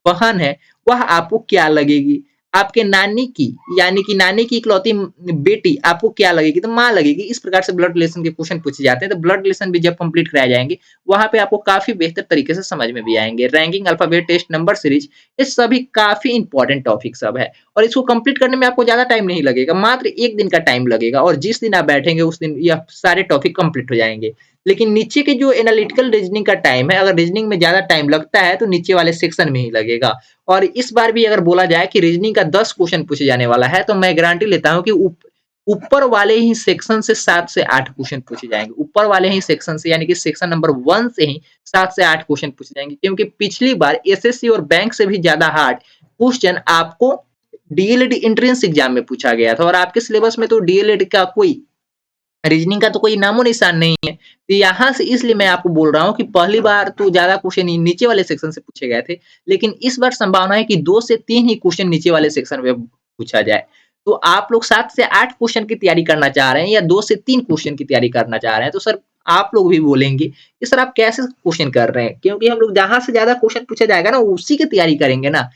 बहन है, वह आपको क्या लगेगी? आपके नानी की, यानी कि नानी की इकलौती बेटी आपको क्या लगेगी? तो माँ लगेगी। इस प्रकार से ब्लड रिलेशन के क्वेश्चन पूछे जाते हैं। तो ब्लड रिलेशन भी जब कंप्लीट कराए जाएंगे, वहां पे आपको काफी बेहतर तरीके से समझ में भी आएंगे। Ranking, alphabet test, number series, ये सभी काफी इंपॉर्टेंट टॉपिक सब है, और इसको कंप्लीट करने में आपको ज्यादा टाइम नहीं लगेगा, मात्र 1 दिन का टाइम लगेगा, और जिस दिन आप बैठेंगे उस दिन यह सारे टॉपिक कंप्लीट हो जाएंगे। लेकिन नीचे के जो एनालिटिकल रीजनिंग का टाइम है, अगर रीजनिंग में ज्यादा टाइम लगता है तो नीचे वाले सेक्शन में ही लगेगा। और इस बार भी अगर बोला जाए कि रीजनिंग का 10 क्वेश्चन पूछे जाने वाला है, तो मैं गारंटी लेता हूं कि ऊपर वाले ही सेक्शन से 7 से 8 क्वेश्चन पूछे जाएंगे। ऊपर वाले ही सेक्शन से, यानी कि सेक्शन नंबर 1 से ही 7 से 8 क्वेश्चन पूछे जाएंगे, क्योंकि पिछली बार एसएससी और बैंक से भी ज्यादा हार्ड क्वेश्चन आपको डीएलएड एंट्रेंस एग्जाम में पूछा गया था, और आपके सिलेबस में तो डीएलएड का कोई, रीजनिंग का तो कोई नामो निशान नहीं है। तो यहाँ से इसलिए मैं आपको बोल रहा हूँ कि पहली बार तो ज्यादा क्वेश्चन नीचे वाले सेक्शन से पूछे गए थे, लेकिन इस बार संभावना है कि 2 से 3 ही क्वेश्चन नीचे वाले सेक्शन में पूछा जाए। तो आप लोग 7 से 8 क्वेश्चन की तैयारी करना चाह रहे हैं या 2 से 3 क्वेश्चन की तैयारी करना चाह रहे हैं, तो सर आप लोग भी बोलेंगे कि सर आप कैसे क्वेश्चन कर रहे हैं? क्योंकि हम लोग जहाँ से ज़्यादा क्वेश्चन पूछा जाएगा ना, उसी की तैयारी करेंगे ना।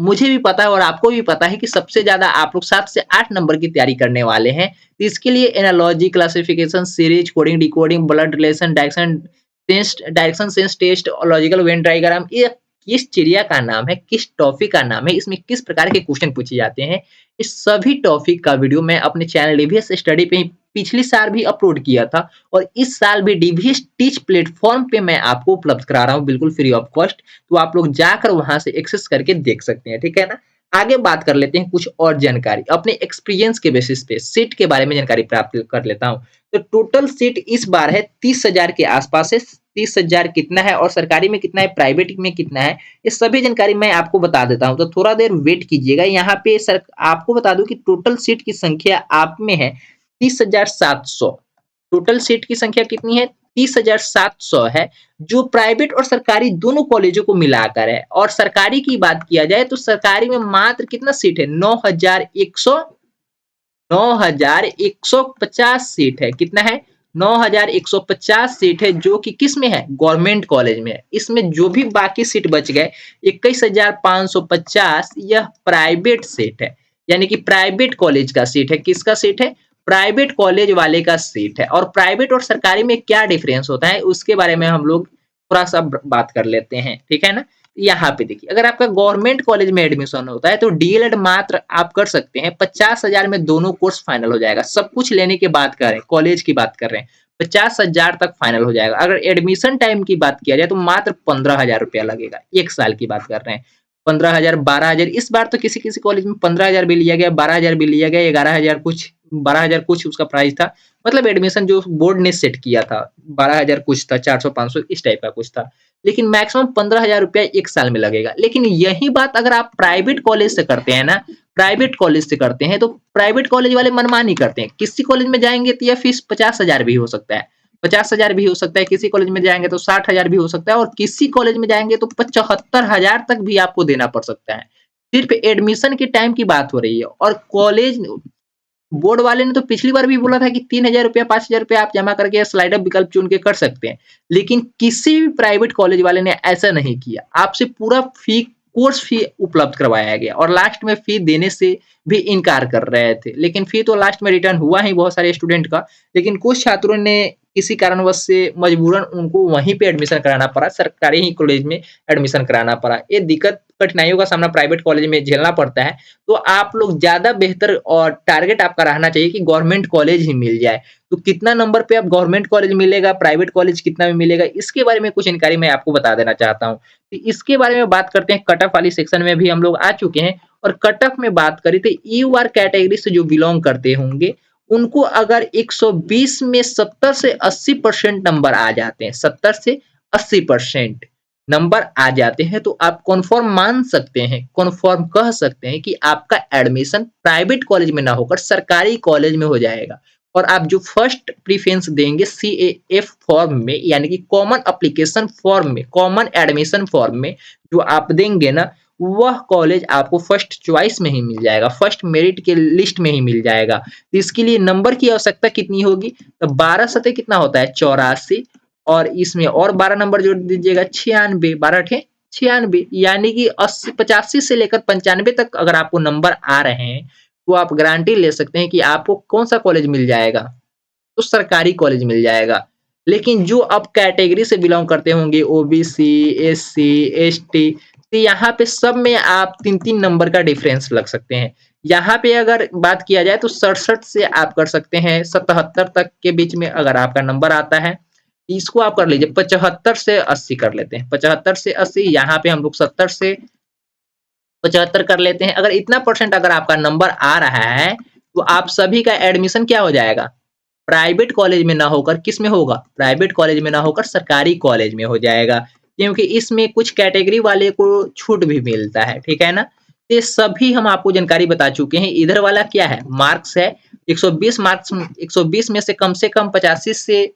मुझे भी पता है और आपको भी पता है कि सबसे ज़्यादा आप लोग 7 से 8 नंबर की तैयारी करने वाले हैं। तो इसके लिए analogy, classification, series, coding, decoding, blood relation, direction sense test और लॉजिकल वेन डायग्राम, ये किस चिड़िया का नाम है, किस टॉपिक का नाम है, इसमें किस प्रकार के क्वेश्चन पूछे जाते हैं, इस सभी टॉपिक का वीडियो मैं अपने चैनल डीवीएस स्टडी पे ही पिछले साल भी अपलोड किया था और इस साल भी डीवीएस टीच प्लेटफॉर्म पे मैं आपको उपलब्ध करा रहा हूँ बिल्कुल फ्री ऑफ कॉस्ट। तो आप लोग जाकर वहां से एक्सेस करके देख सकते हैं, ठीक है ना। आगे बात कर लेते हैं कुछ और जानकारी अपने एक्सपीरियंस के बेसिस पे सीट के बारे में जानकारी प्राप्त कर लेता हूँ। तो टोटल सीट इस बार है 30,000 के आसपास है। 30,000 कितना है और सरकारी में कितना है, प्राइवेट में कितना है, ये सभी जानकारी मैं आपको बता देता हूँ। तो थोड़ा देर वेट कीजिएगा। यहाँ पे सर आपको बता दूं कि टोटल सीट की संख्या आप में है 30,700। टोटल सीट की संख्या कितनी है, 30,700 है, जो प्राइवेट और सरकारी दोनों कॉलेजों को मिलाकर है। और सरकारी की बात किया जाए तो सरकारी में मात्र कितना सीट है, 9,150 सीट है। कितना है, 9,150 सीट है, जो कि किस में है, गवर्नमेंट कॉलेज में है। इसमें जो भी बाकी सीट बच गए 21,550, यह प्राइवेट सीट है, यानी कि प्राइवेट कॉलेज का सीट है। किसका सीट है, प्राइवेट कॉलेज वाले का सीट है। और प्राइवेट और सरकारी में क्या डिफरेंस होता है उसके बारे में हम लोग थोड़ा सा बात कर लेते हैं, ठीक है ना। यहाँ पे देखिए, अगर आपका गवर्नमेंट कॉलेज में एडमिशन होता है तो डीएलएड मात्र आप कर सकते हैं 50,000 में, दोनों कोर्स फाइनल हो जाएगा। सब कुछ लेने की बात कर रहे हैं, कॉलेज की बात कर रहे हैं, 50,000 तक फाइनल हो जाएगा। अगर एडमिशन टाइम की बात किया जाए तो मात्र 15,000 रुपया लगेगा, 1 साल की बात कर रहे हैं। 15,000, 12,000, इस बार तो किसी किसी कॉलेज में 15,000 भी लिया गया, 12,000 भी लिया गया, 11,000 कुछ, 12,000 कुछ उसका प्राइस था। मतलब एडमिशन जो बोर्ड ने सेट किया था 12,000 कुछ था, 400-500 इस टाइप का कुछ था। लेकिन मैक्सिमम 15,000 रुपया 1 साल में लगेगा। लेकिन यही बात अगर आप प्राइवेट कॉलेज से करते हैं ना, प्राइवेट कॉलेज से करते हैं तो प्राइवेट कॉलेज वाले मनमानी करते हैं। किसी कॉलेज में जाएंगे तो यह फीस 50,000 भी हो सकता है, 50,000 भी हो सकता है, किसी कॉलेज में जाएंगे तो 60,000 भी हो सकता है, और किसी कॉलेज में जाएंगे तो 75,000 तक भी आपको देना पड़ सकता है। सिर्फ एडमिशन के टाइम की बात हो रही है। और कॉलेज बोर्ड वाले ने तो पिछली बार भी बोला था कि 3,000 रुपया, 5,000 रुपया आप जमा करके स्लाइड अप विकल्प चुन के कर सकते हैं। लेकिन किसी भी प्राइवेट कॉलेज वाले ने ऐसा नहीं किया। आपसे पूरा फी, कोर्स फी उपलब्ध करवाया गया और लास्ट में फी देने से भी इनकार कर रहे थे। लेकिन फी तो लास्ट में रिटर्न हुआ ही बहुत सारे स्टूडेंट का। लेकिन कुछ छात्रों ने किसी कारणवश से मजबूरन उनको वहीं पे एडमिशन कराना पड़ा, सरकारी ही कॉलेज में एडमिशन कराना पड़ा। ये दिक्कत, कठिनाइयों का सामना प्राइवेट कॉलेज में झेलना पड़ता है। तो आप लोग ज़्यादा बेहतर और टारगेट आपका रहना चाहिए कि गवर्नमेंट कॉलेज ही मिल जाए। तो कितना नंबर पे अब गवर्नमेंट कॉलेज मिलेगा, प्राइवेट कॉलेज कितना में मिलेगा, इसके बारे में कुछ जानकारी मैं आपको बता देना चाहता हूँ। तो इसके बारे में बात करते हैं, कट ऑफ वाली सेक्शन में भी हम लोग आ चुके हैं। और कट ऑफ में बात करें तो ईयूआर कैटेगरी से जो बिलोंग करते होंगे, उनको अगर 120 में 70 से 80% नंबर आ जाते हैं, 70 से 80% नंबर आ जाते हैं, तो आप कन्फर्म मान सकते हैं, कन्फर्म कह सकते हैं कि आपका एडमिशन प्राइवेट कॉलेज में ना होकर सरकारी कॉलेज में हो जाएगा। और आप जो फर्स्ट प्रीफरेंस देंगे सीएएफ फॉर्म में, यानी कि कॉमन एप्लीकेशन फॉर्म में, कॉमन एडमिशन फॉर्म में जो आप देंगे ना, वह कॉलेज आपको फर्स्ट चॉइस में ही मिल जाएगा, फर्स्ट मेरिट के लिस्ट में ही मिल जाएगा। तो इसके लिए नंबर की आवश्यकता कितनी होगी, तो 12 सतह कितना होता है, 84, और इसमें और 12 नंबर जोड़ दीजिएगा, 96, 12 ठे 96, यानी कि 80, 85 से लेकर 95 तक अगर आपको नंबर आ रहे हैं, तो आप गारंटी ले सकते हैं कि आपको कौन सा कॉलेज मिल जाएगा, तो सरकारी कॉलेज मिल जाएगा। लेकिन जो अब कैटेगरी से बिलोंग करते होंगे, ओबीसी, एससी, एसटी, तो यहाँ पे सब में आप 3-3 नंबर का डिफरेंस लग सकते हैं। यहाँ पे अगर बात किया जाए तो 67 से आप कर सकते हैं 77 तक के बीच में अगर आपका नंबर आता है, इसको आप कर लीजिए। 75 से 80 कर लेते हैं, 75 से 80, यहाँ पे हम लोग 70 से 75 कर लेते हैं। अगर इतना परसेंट अगर आपका नंबर आ रहा है, तो आप सभी का एडमिशन क्या हो जाएगा, प्राइवेट कॉलेज में ना होकर किस में होगा, प्राइवेट कॉलेज में ना होकर सरकारी कॉलेज में हो जाएगा। क्योंकि इसमें कुछ कैटेगरी वाले को छूट भी मिलता है, ठीक है ना। ये सभी हम आपको जानकारी बता चुके हैं। इधर वाला क्या है, मार्क्स है, 120 मार्क्स, 120 में से कम 85 से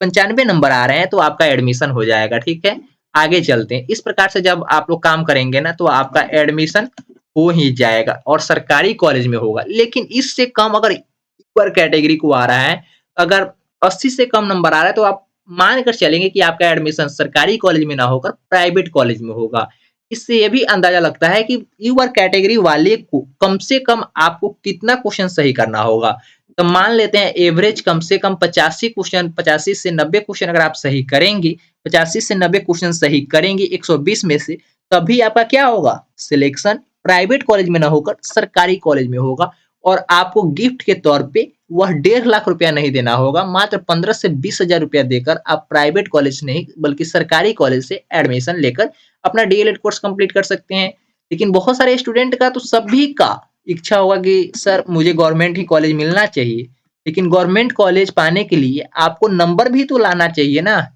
95 नंबर आ रहे हैं तो आपका एडमिशन हो जाएगा, ठीक है। आगे चलते हैं। इस प्रकार से जब आप लोग काम करेंगे ना, तो आपका एडमिशन हो ही जाएगा और सरकारी कॉलेज में होगा। लेकिन इससे कम अगर ऊपर कैटेगरी को आ रहा है, अगर 80 से कम नंबर आ रहा है तो आप मान कर चलेंगे कि आपका एडमिशन सरकारी कॉलेज में ना होकर प्राइवेट कॉलेज में होगा। इससे ये भी अंदाजा लगता है कि यूआर कैटेगरी वाले को कम से कम आपको कितना क्वेश्चन सही करना होगा। तो मान लेते हैं एवरेज कम से कम 85 क्वेश्चन, 85 से 90 क्वेश्चन अगर आप सही करेंगे, 85 से 90 क्वेश्चन सही करेंगे 120 में से, तभी आपका क्या होगा, सिलेक्शन प्राइवेट कॉलेज में ना होकर सरकारी कॉलेज में होगा। और आपको गिफ्ट के तौर पे वह 1.5 लाख रुपया नहीं देना होगा, मात्र 15 से 20 हजार रुपया देकर आप प्राइवेट कॉलेज नहीं बल्कि सरकारी कॉलेज से एडमिशन लेकर अपना डीएलएड कोर्स कंप्लीट कर सकते हैं। लेकिन बहुत सारे स्टूडेंट का तो सभी का इच्छा होगा कि सर मुझे गवर्नमेंट ही कॉलेज मिलना चाहिए। लेकिन गवर्नमेंट कॉलेज पाने के लिए आपको नंबर भी तो लाना चाहिए ना।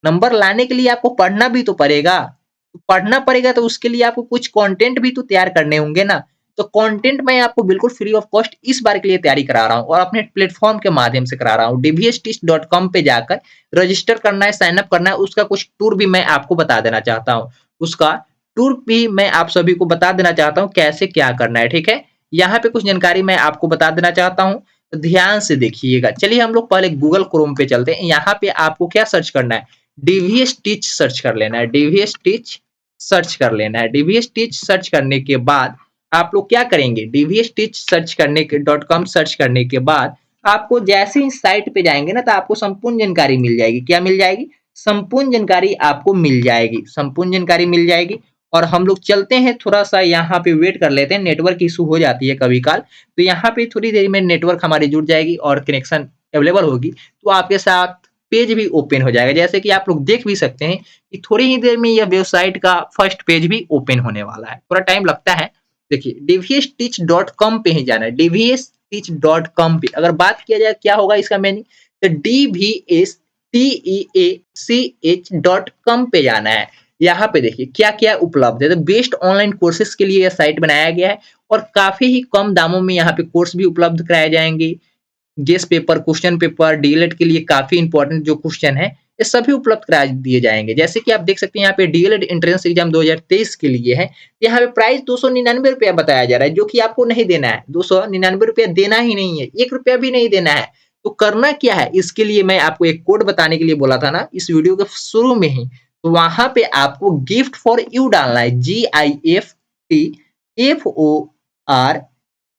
नंबर लाने के लिए आपको पढ़ना भी तो पड़ेगा। तो पढ़ना पड़ेगा तो उसके लिए आपको कुछ कंटेंट भी तो तैयार करने होंगे ना। तो कंटेंट मैं आपको बिल्कुल फ्री ऑफ कॉस्ट इस बार के लिए तैयारी करा रहा हूँ और अपने प्लेटफॉर्म के माध्यम से करा रहा हूँ। dvstitch.com पे जाकर रजिस्टर करना है, साइन अप करना है, उसका कुछ टूर भी मैं आपको बता देना चाहता हूँ। उसका टूर भी मैं आप सभी को बता देना चाहता हूँ कैसे क्या करना है, ठीक है। यहाँ पे कुछ जानकारी मैं आपको बता देना चाहता हूँ, ध्यान से देखिएगा। चलिए हम लोग पहले गूगल क्रोम पे चलते हैं। यहाँ पे आपको क्या सर्च करना है, डीवीएस टीच सर्च कर लेना है, डीवीएस टीच सर्च कर लेना है। डीवीएस टीच सर्च करने के बाद आप लोग क्या करेंगे, डीवीएस टीच सर्च करने के .com सर्च करने के बाद आपको जैसे ही साइट पे जाएंगे ना तो आपको संपूर्ण जानकारी मिल जाएगी। क्या मिल जाएगी, संपूर्ण जानकारी आपको मिल जाएगी, संपूर्ण जानकारी मिल जाएगी। और हम लोग चलते हैं, थोड़ा सा यहाँ पे वेट कर लेते हैं, नेटवर्क इशू हो जाती है कभी काल। तो यहाँ पे थोड़ी देर में नेटवर्क हमारी जुड़ जाएगी और कनेक्शन अवेलेबल होगी तो आपके साथ पेज भी ओपन हो जाएगा। जैसे कि आप लोग देख भी सकते हैं कि थोड़ी ही देर में यह वेबसाइट का फर्स्ट पेज भी ओपन होने वाला है, थोड़ा टाइम लगता है। देखिए dvstitch.com पे ही जाना है, dvstitch.com पे अगर बात किया जाए क्या होगा इसका मीनिंग, तो dvstitch.com पे जाना है। यहाँ पे देखिए क्या क्या उपलब्ध है, तो बेस्ट ऑनलाइन कोर्सेज के लिए यह साइट बनाया गया है और काफी ही कम दामों में यहाँ पे कोर्स भी उपलब्ध कराए जाएंगे। Guess paper, question paper, DElEd के लिए काफी इंपॉर्टेंट जो क्वेश्चन है ये सभी उपलब्ध करा दिए जाएंगे। जैसे कि आप देख सकते हैं यहाँ पे डीएलएड एंट्रेंस एग्जाम 2023 के लिए है। यहाँ पे प्राइस 299 रुपया बताया जा रहा है, जो कि आपको नहीं देना है, 299 रुपया देना ही नहीं है, 1 रुपया भी नहीं देना है। तो करना क्या है, इसके लिए मैं आपको एक कोड बताने के लिए बोला था ना इस वीडियो के शुरू में ही। तो वहां पे आपको गिफ्ट फॉर यू डालना है, GIFTFOR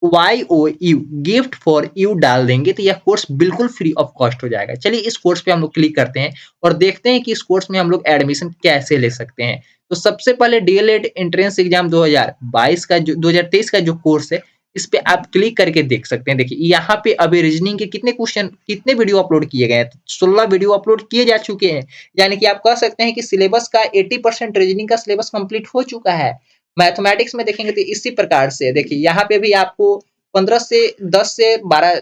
YOU, gift for you डाल देंगे तो यह कोर्स बिल्कुल फ्री ऑफ कॉस्ट हो जाएगा। चलिए इस कोर्स पे हम लोग क्लिक करते हैं और देखते हैं कि इस कोर्स में हम लोग एडमिशन कैसे ले सकते हैं। तो सबसे पहले डीएलएड एंट्रेंस एग्जाम 2022 का जो 2023 का जो कोर्स है इस पे आप क्लिक करके देख सकते हैं। देखिए यहाँ पे अभी रीजनिंग के कितने क्वेश्चन, कितने वीडियो अपलोड किए गए हैं, 16 वीडियो अपलोड किए जा चुके हैं। यानी कि आप कह सकते हैं कि सिलेबस का 80% रीजनिंग का सिलेबस कंप्लीट हो चुका है। मैथमेटिक्स में देखेंगे तो इसी प्रकार से देखिए यहाँ पे भी आपको 15 से 10 से 12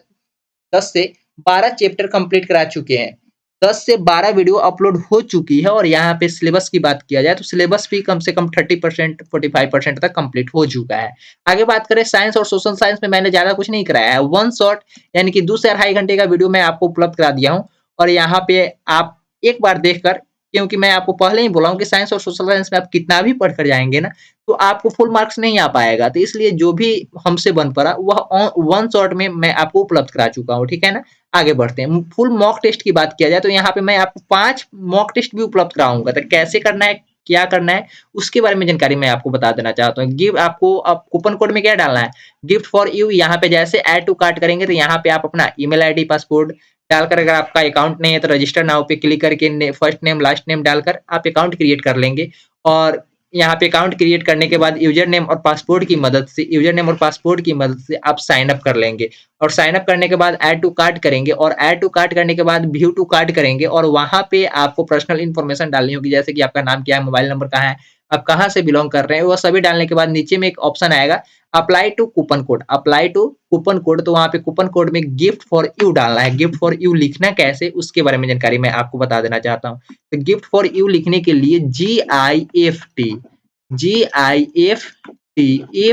10 से 12 चैप्टर कंप्लीट करा चुके हैं, 10 से 12 वीडियो अपलोड हो चुकी है। और यहाँ पे सिलेबस की बात किया जाए तो सिलेबस भी कम से कम 30% 45% तक कंप्लीट हो चुका है। आगे बात करें साइंस और सोशल साइंस में मैंने ज्यादा कुछ नहीं कराया है, वन शॉट यानी कि 2 से 2.5 घंटे का वीडियो मैं आपको उपलब्ध करा दिया हूँ। और यहाँ पे आप एक बार देखकर, क्योंकि मैं आपको पहले ही बोला हूँ कि साइंस और सोशल साइंस में आप कितना भी पढ़कर जाएंगे ना तो आपको फुल मार्क्स नहीं आ पाएगा। तो इसलिए जो भी हमसे बन पड़ा वह वन शॉट में मैं आपको उपलब्ध करा चुका हूँ, ठीक है ना। आगे बढ़ते हैं, फुल मॉक टेस्ट की बात किया जाए तो यहाँ पे मैं आपको 5 मॉक टेस्ट भी उपलब्ध कराऊंगा। तो कैसे करना है, क्या करना है, उसके बारे में जानकारी मैं आपको बता देना चाहता हूँ। गिव आपको अब कूपन कोड में क्या डालना है, गिफ्ट फॉर यू। यहाँ पे जैसे ऐड टू कार्ट करेंगे तो यहाँ पे आप अपना ईमेल आईडी, पासपोर्ट डालकर, अगर आपका अकाउंट नहीं है तो रजिस्टर नाउ पे क्लिक करके फर्स्ट नेम लास्ट नेम डालकर आप अकाउंट क्रिएट कर लेंगे। और यहाँ पे अकाउंट क्रिएट करने के बाद यूजर नेम और पासपोर्ट की मदद से, यूजर नेम और पासपोर्ट की मदद से आप साइन अप कर लेंगे। और साइन अप करने के बाद ऐड टू कार्ट करेंगे और ऐड टू कार्ट करने के बाद व्यू टू कार्ट करेंगे। और वहां पे आपको पर्सनल इन्फॉर्मेशन डालनी होगी, जैसे कि आपका नाम क्या है, मोबाइल नंबर कहाँ है, आप कहाँ से बिलोंग कर रहे हैं, वो सभी डालने के बाद नीचे में एक ऑप्शन आएगा apply to coupon code, apply to coupon code. तो वहां पे कूपन कोड में गिफ्ट फॉर यू डालना है। गिफ्ट फॉर यू लिखना कैसे उसके बारे में जानकारी मैं आपको बता देना चाहता हूँ। तो गिफ्ट फॉर यू लिखने के लिए GIFT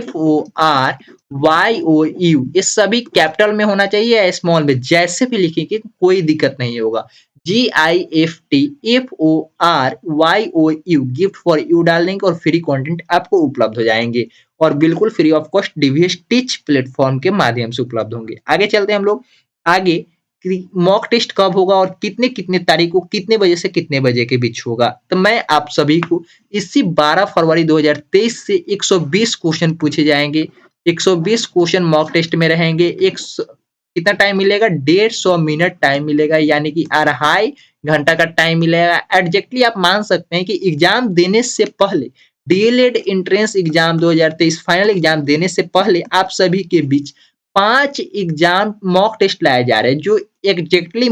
FOR YOU ये सभी कैपिटल में होना चाहिए या स्मॉल में, जैसे भी लिखेंगे कोई दिक्कत नहीं होगा। GIFTFORYOU गिफ्ट फॉर यू डाल देंगे और फ्री कंटेंट आपको उपलब्ध हो जाएंगे और बिल्कुल free of cost DVS teach platform के माध्यम से उपलब्ध होंगे। आगे चलते हैं हम लोग आगे मॉक टेस्ट कब होगा और कितने कितने तारीख को कितने बजे से कितने बजे के बीच होगा। तो मैं आप सभी को इसी 12 फरवरी 2023 से 120 क्वेश्चन पूछे जाएंगे। 120 क्वेश्चन मॉक टेस्ट में रहेंगे। एक कितना टाइम मिलेगा, 150 मिनट टाइम मिलेगा, यानी कि 2.5 घंटा का टाइम मिलेगा। एग्जैक्टली आप मान सकते हैं कि एग्जाम देने से पहले DElEd entrance exam 2023 final exam देने से पहले आप सभी के बीच 5 एग्जाम मॉक टेस्ट लाए जा रहे हैं जो एग्जैक्टली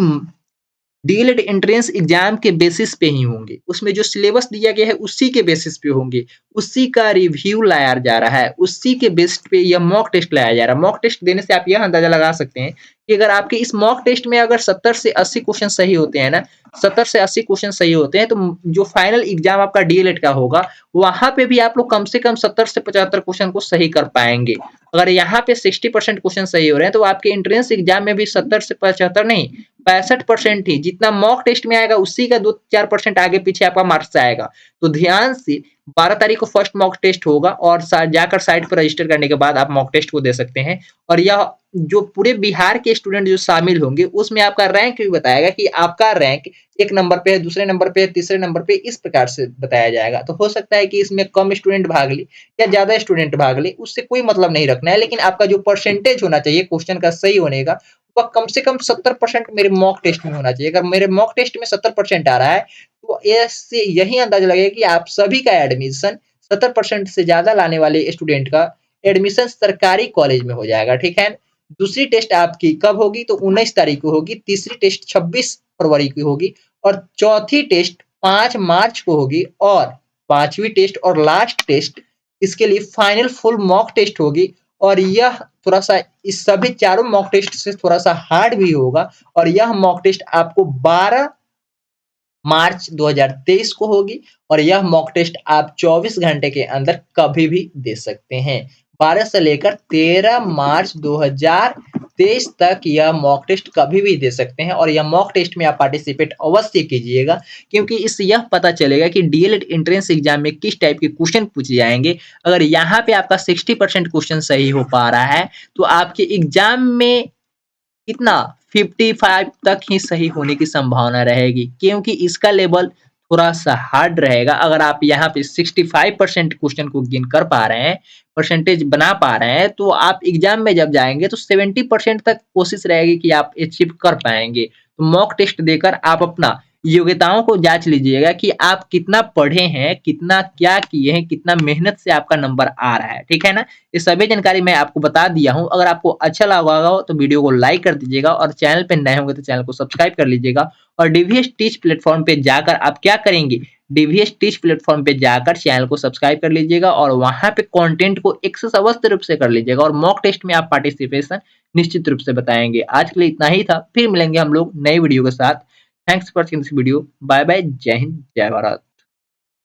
डीएलएड एंट्रेंस एग्जाम के बेसिस पे ही होंगे। उसमें जो सिलेबस दिया गया है उसी के बेसिस पे होंगे, उसी का रिव्यू लाया जा रहा है, उसी के बेस पे यह मॉक टेस्ट लाया जा रहा है। मॉक टेस्ट देने से आप यह अंदाजा लगा सकते हैं कि अगर आपके इस मॉक टेस्ट में अगर 70 से 80 क्वेश्चन सही होते हैं ना, 70 से 80 क्वेश्चन सही होते हैं, तो जो फाइनल एग्जाम आपका डीएलएड का होगा वहां पे भी आप लोग कम से कम 70 से 75 क्वेश्चन को सही कर पाएंगे। अगर यहाँ पे 60% क्वेश्चन सही हो रहे हैं तो आपके एंट्रेंस एग्जाम में भी 70 से 75 नहीं 65% ही जितना मॉक टेस्ट में आएगा उसी का 2-4% आगे पीछे आपका मार्क्स आएगा। तो ध्यान से 12 तारीख को फर्स्ट मॉक टेस्ट होगा और जाकर साइट पर रजिस्टर करने के बाद आप मॉक टेस्ट को दे सकते हैं। और यह जो पूरे बिहार के स्टूडेंट जो शामिल होंगे उसमें आपका रैंक भी बताएगा कि आपका रैंक 1 नंबर पे है, दूसरे नंबर पे है, तीसरे नंबर पे, इस प्रकार से बताया जाएगा। तो हो सकता है कि इसमें कम स्टूडेंट भाग ले या ज्यादा स्टूडेंट भाग ले, उससे कोई मतलब नहीं रखना है, लेकिन आपका जो परसेंटेज होना चाहिए क्वेश्चन का सही होने का वह कम से कम 70% मेरे मॉक टेस्ट में होना चाहिए। अगर मेरे मॉक टेस्ट में 70% आ रहा है तो इससे यही अंदाजा लगेगा कि आप सभी का एडमिशन 70% से ज्यादा लाने वाले स्टूडेंट का एडमिशन सरकारी कॉलेज में हो जाएगा। ठीक है। दूसरी टेस्ट आपकी कब होगी तो 19 तारीख को होगी, तीसरी टेस्ट 26 फरवरी की होगी और चौथी टेस्ट 5 मार्च को होगी और पांचवी टेस्ट और लास्ट टेस्ट इसके लिए फाइनल फुल मॉक टेस्ट होगी। और यह थोड़ा सा इस सभी चारों मॉक टेस्ट से थोड़ा सा हार्ड भी होगा और यह मॉक टेस्ट आपको 12 मार्च 2023 को होगी और यह मॉक टेस्ट आप 24 घंटे के अंदर कभी भी दे सकते हैं। 12 से लेकर 13 मार्च 2023 तक यह मॉक टेस्ट कभी भी दे सकते हैं और यह मॉक टेस्ट में आप पार्टिसिपेट अवश्य कीजिएगा, क्योंकि इससे यह पता चलेगा कि डीएलएड एंट्रेंस एग्जाम में किस टाइप के क्वेश्चन पूछे जाएंगे। अगर यहाँ पे आपका 60% क्वेश्चन सही हो पा रहा है तो आपके एग्जाम में कितना 55 तक ही सही होने की संभावना रहेगी, क्योंकि इसका लेवल थोड़ा सा हार्ड रहेगा। अगर आप यहाँ पे 65% क्वेश्चन को गेन कर पा रहे हैं, परसेंटेज बना पा रहे हैं, तो आप एग्जाम में जब जाएंगे तो 70% तक कोशिश रहेगी कि आप अचीव कर पाएंगे। तो मॉक टेस्ट देकर आप अपना योग्यताओं को जांच लीजिएगा कि आप कितना पढ़े हैं, कितना क्या किए हैं, कितना मेहनत से आपका नंबर आ रहा है। ठीक है ना। ये सभी जानकारी मैं आपको बता दिया हूँ। अगर आपको अच्छा लगा होगा तो वीडियो को लाइक कर दीजिएगा और चैनल पे नए होंगे तो चैनल को सब्सक्राइब कर लीजिएगा। और डीवीएस टीच प्लेटफॉर्म पे जाकर आप क्या करेंगे, डीवीएस टीच प्लेटफॉर्म पे जाकर चैनल को सब्सक्राइब कर लीजिएगा और वहां पे कंटेंट को एक्सेस अवश्य रूप से कर लीजिएगा और मॉक टेस्ट में आप पार्टिसिपेशन निश्चित रूप से बताएंगे। आज के लिए इतना ही था, फिर मिलेंगे हम लोग नई वीडियो के साथ। Thanks for watching this video. Bye bye. जय हिंद, जय भारत।